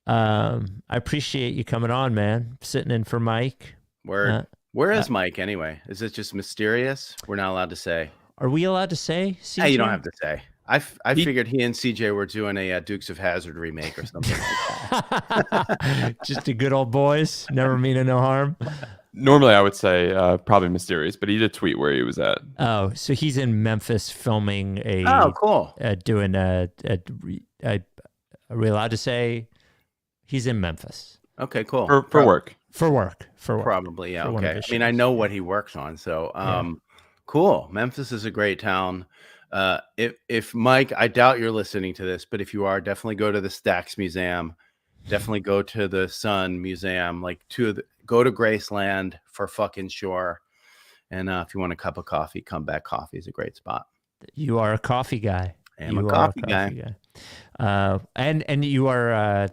I appreciate you coming on, man. Sitting in for Mike. Word. Where is Mike anyway? Is it just mysterious? We're not allowed to say. Are we allowed to say? CJ? Hey, you don't have to say. I figured he and CJ were doing a Dukes of Hazzard remake or something like that. Just a good old boys. Never mean no harm. Normally, I would say probably mysterious, but he did tweet where he was at. Oh, so he's in Memphis filming a. Oh, cool. Doing are we allowed to say he's in Memphis? Okay, cool. For work. For work. Probably, yeah. Okay. I mean, I know what he works on, so cool. Memphis is a great town. If Mike, I doubt you're listening to this, but if you are, definitely go to the Stax Museum. Definitely go to the Sun Museum. Like go to Graceland for fucking sure. And if you want a cup of coffee, Come Back Coffee is a great spot. You are a coffee guy. I'm a coffee guy. And you are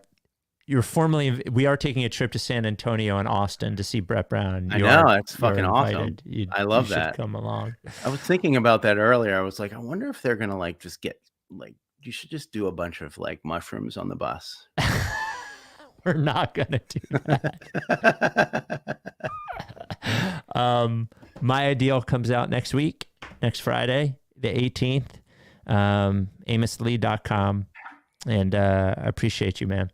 you're formally. We are taking a trip to San Antonio and Austin to see Brett Brown. I know, it's fucking awesome. I love you should that. Come along. I was thinking about that earlier. I was like, I wonder if they're gonna like just get like. You should just do a bunch of like mushrooms on the bus. We're not gonna do that. My Ideal comes out next week, next Friday, the 18th. AmosLee.com. And I appreciate you, man.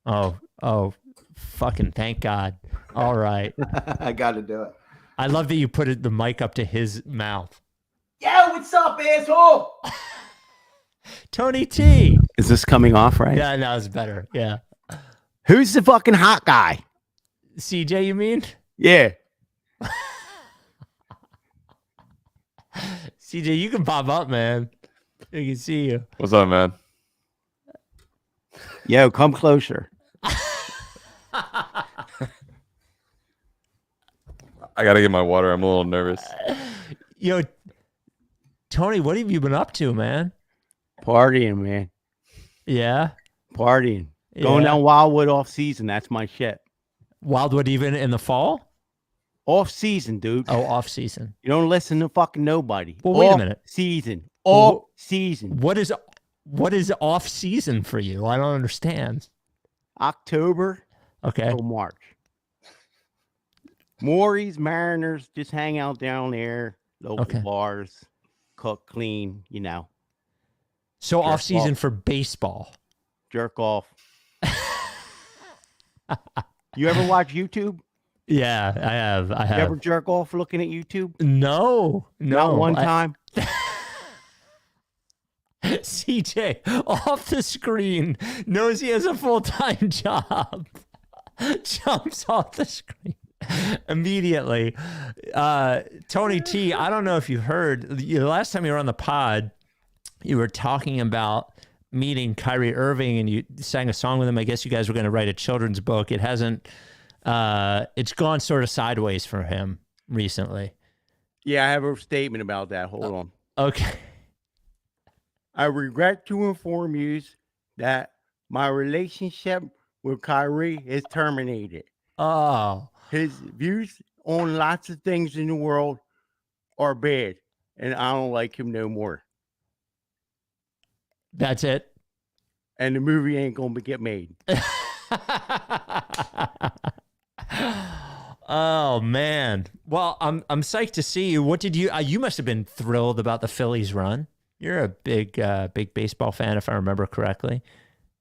Oh, fucking thank God. All right. I got to do it. I love that you put the mic up to his mouth. Yo, what's up, asshole? Tony T. Is this coming off right? Yeah, no, it's better. Yeah. Who's the fucking hot guy? CJ, you mean? Yeah. CJ, you can pop up, man. I can see you. What's up, man? Yo, come closer. I got to get my water. I'm a little nervous. Yo, Tony, what have you been up to, man? Partying, man. Yeah? Partying. Going down Wildwood off season. That's my shit. Wildwood even in the fall? Off season, dude. Oh, off season. You don't listen to fucking nobody. Well, wait a minute. Season. Off season. What is off season for you? I don't understand. October till March. Maury's, Mariners, just hang out down there. Local bars, cook, clean, you know. So off season for baseball. Jerk off. You ever watch YouTube? Yeah, I have. You ever jerk off looking at YouTube? No. Not one time. CJ, off the screen, knows he has a full-time job. Jumps off the screen immediately. Tony T, I don't know if you heard, the last time you were on the pod, you were talking about meeting Kyrie Irving and you sang a song with him. I guess you guys were going to write a children's book. It hasn't, it's gone sort of sideways for him recently. Yeah, I have a statement about that. Hold on. Okay. I regret to inform you that my relationship with Kyrie is terminated. Oh. His views on lots of things in the world are bad, and I don't like him no more. That's it. And the movie ain't gonna get made. Oh man. Well, I'm psyched to see you. What did you you must have been thrilled about the Phillies run. You're a big baseball fan, if I remember correctly.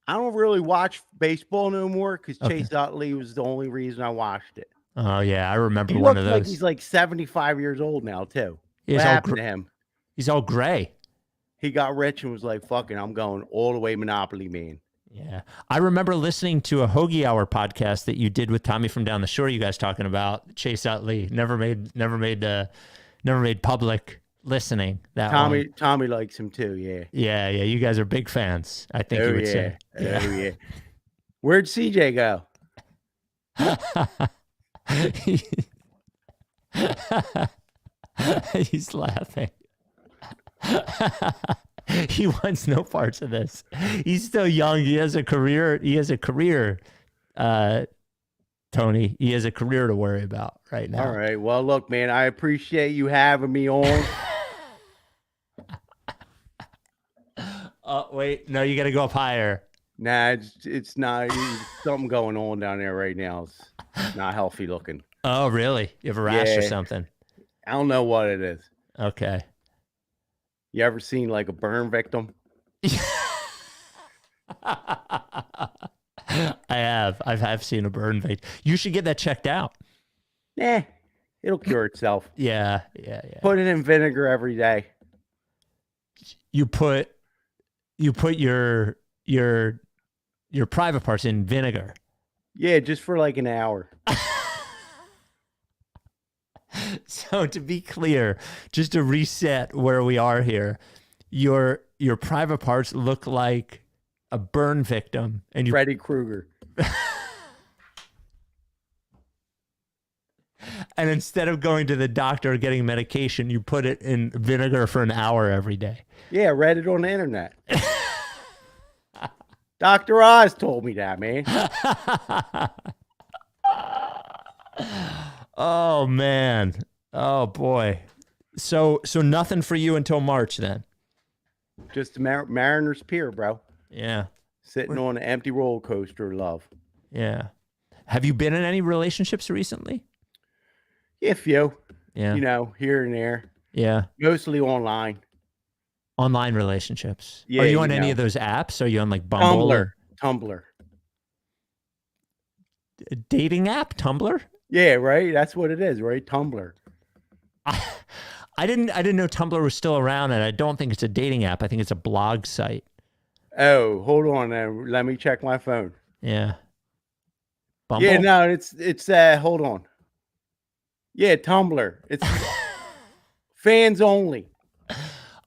I don't really watch baseball no more because Chase Utley was the only reason I watched it. Oh yeah, I remember He one looks of those. like he's like 75 years old now too. What happened to him? He's all gray. He got rich and was like, "Fucking, I'm going all the way Monopoly man." Yeah, I remember listening to a Hoagie Hour podcast that you did with Tommy from down the shore. You guys talking about Chase Utley never made public listening. That Tommy likes him too. Yeah. Yeah. You guys are big fans. I think you would say. Yeah. Oh yeah. Where'd CJ go? He's laughing. He wants no parts of this. He's still young. He has a career. Tony. He has a career to worry about right now. All right. Well, look, man, I appreciate you having me on. Oh, wait. No, you got to go up higher. Nah, it's not. Something going on down there right now. It's not healthy looking. Oh, really? You have a rash or something? I don't know what it is. Okay. You ever seen like a burn victim? I have. I've seen a burn victim. You should get that checked out. Yeah, it'll cure itself. Yeah. Put it in vinegar every day. You put your private parts in vinegar. Yeah, just for like an hour. So to be clear, just to reset where we are here, your private parts look like a burn victim, and you Freddy Krueger. And instead of going to the doctor or getting medication, you put it in vinegar for an hour every day. Yeah, I read it on the internet. Dr. Oz told me that, man. Oh man. Oh boy. So nothing for you until March then. Just the Mariner's Pier, bro. Yeah. Sitting on an empty roller coaster of love. Yeah. Have you been in any relationships recently? Yeah, few. Yeah. You know, here and there. Yeah. Mostly online. Online relationships. Yeah, Are you on you any know. of those apps? Are you on like Bumble? Tumblr. Dating app? Tumblr? Yeah, right. That's what it is, right? Tumblr. I didn't know Tumblr was still around, and I don't think it's a dating app. I think it's a blog site. Oh, hold on. Let me check my phone. Yeah. Bumble? Yeah, no, it's hold on. Yeah, Tumblr. It's fans only.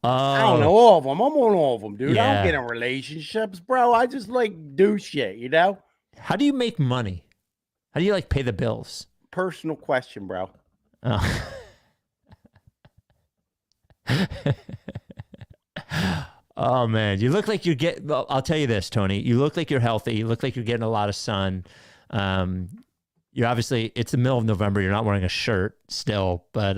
I don't know all of them. I'm on all of them, dude. I Yeah. don't get in relationships, bro. I just like do shit, you know? How do you make money? How do you like pay the bills? Personal question, bro. Oh. Oh man, you look like well, I'll tell you this, Tony. You look like you're healthy. You look like you're getting a lot of sun. You're obviously, it's the middle of November. You're not wearing a shirt still, but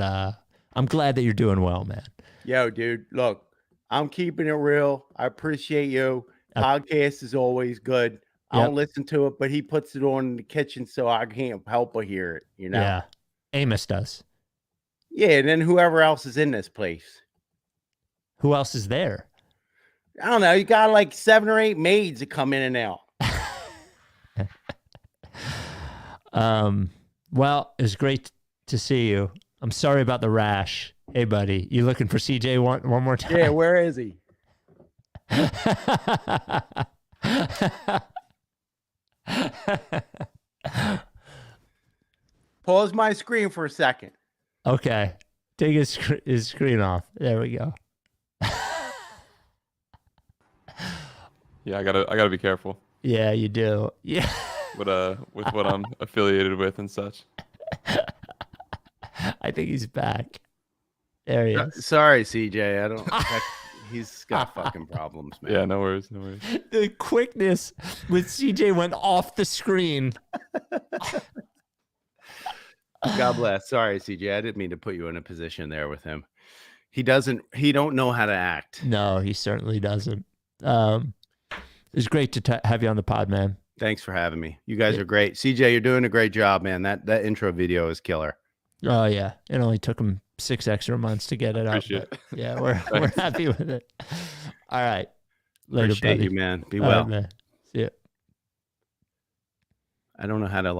I'm glad that you're doing well, man. Yo, dude, look, I'm keeping it real. I appreciate you. Podcast is always good. I don't listen to it, but he puts it on in the kitchen so I can't help but hear it, you know? Yeah. Amos does. Yeah, and then whoever else is in this place. Who else is there? I don't know. You got like 7 or 8 maids that come in and out. Well, it was great to see you. I'm sorry about the rash. Hey, buddy, you looking for CJ one more time? Yeah, where is he? Pause my screen for a second. Okay. Take his screen off. There we go. Yeah, I gotta be careful. Yeah, you do. Yeah. With what I'm affiliated with and such. I think he's back. There he is. Sorry, CJ. I don't. He's got fucking problems, man. Yeah, no worries, no worries. The quickness with CJ went off the screen. God bless. Sorry, CJ. I didn't mean to put you in a position there with him. He don't know how to act. No, he certainly doesn't. It's great to have you on the pod, man. Thanks for having me. You guys are great. CJ, you're doing a great job, man. That intro video is killer. Oh yeah. It only took him 6 extra months to get it up. Yeah, we're happy with it. All right. Later, Appreciate buddy. you, man. Be All well. right, man. See ya. I don't know how to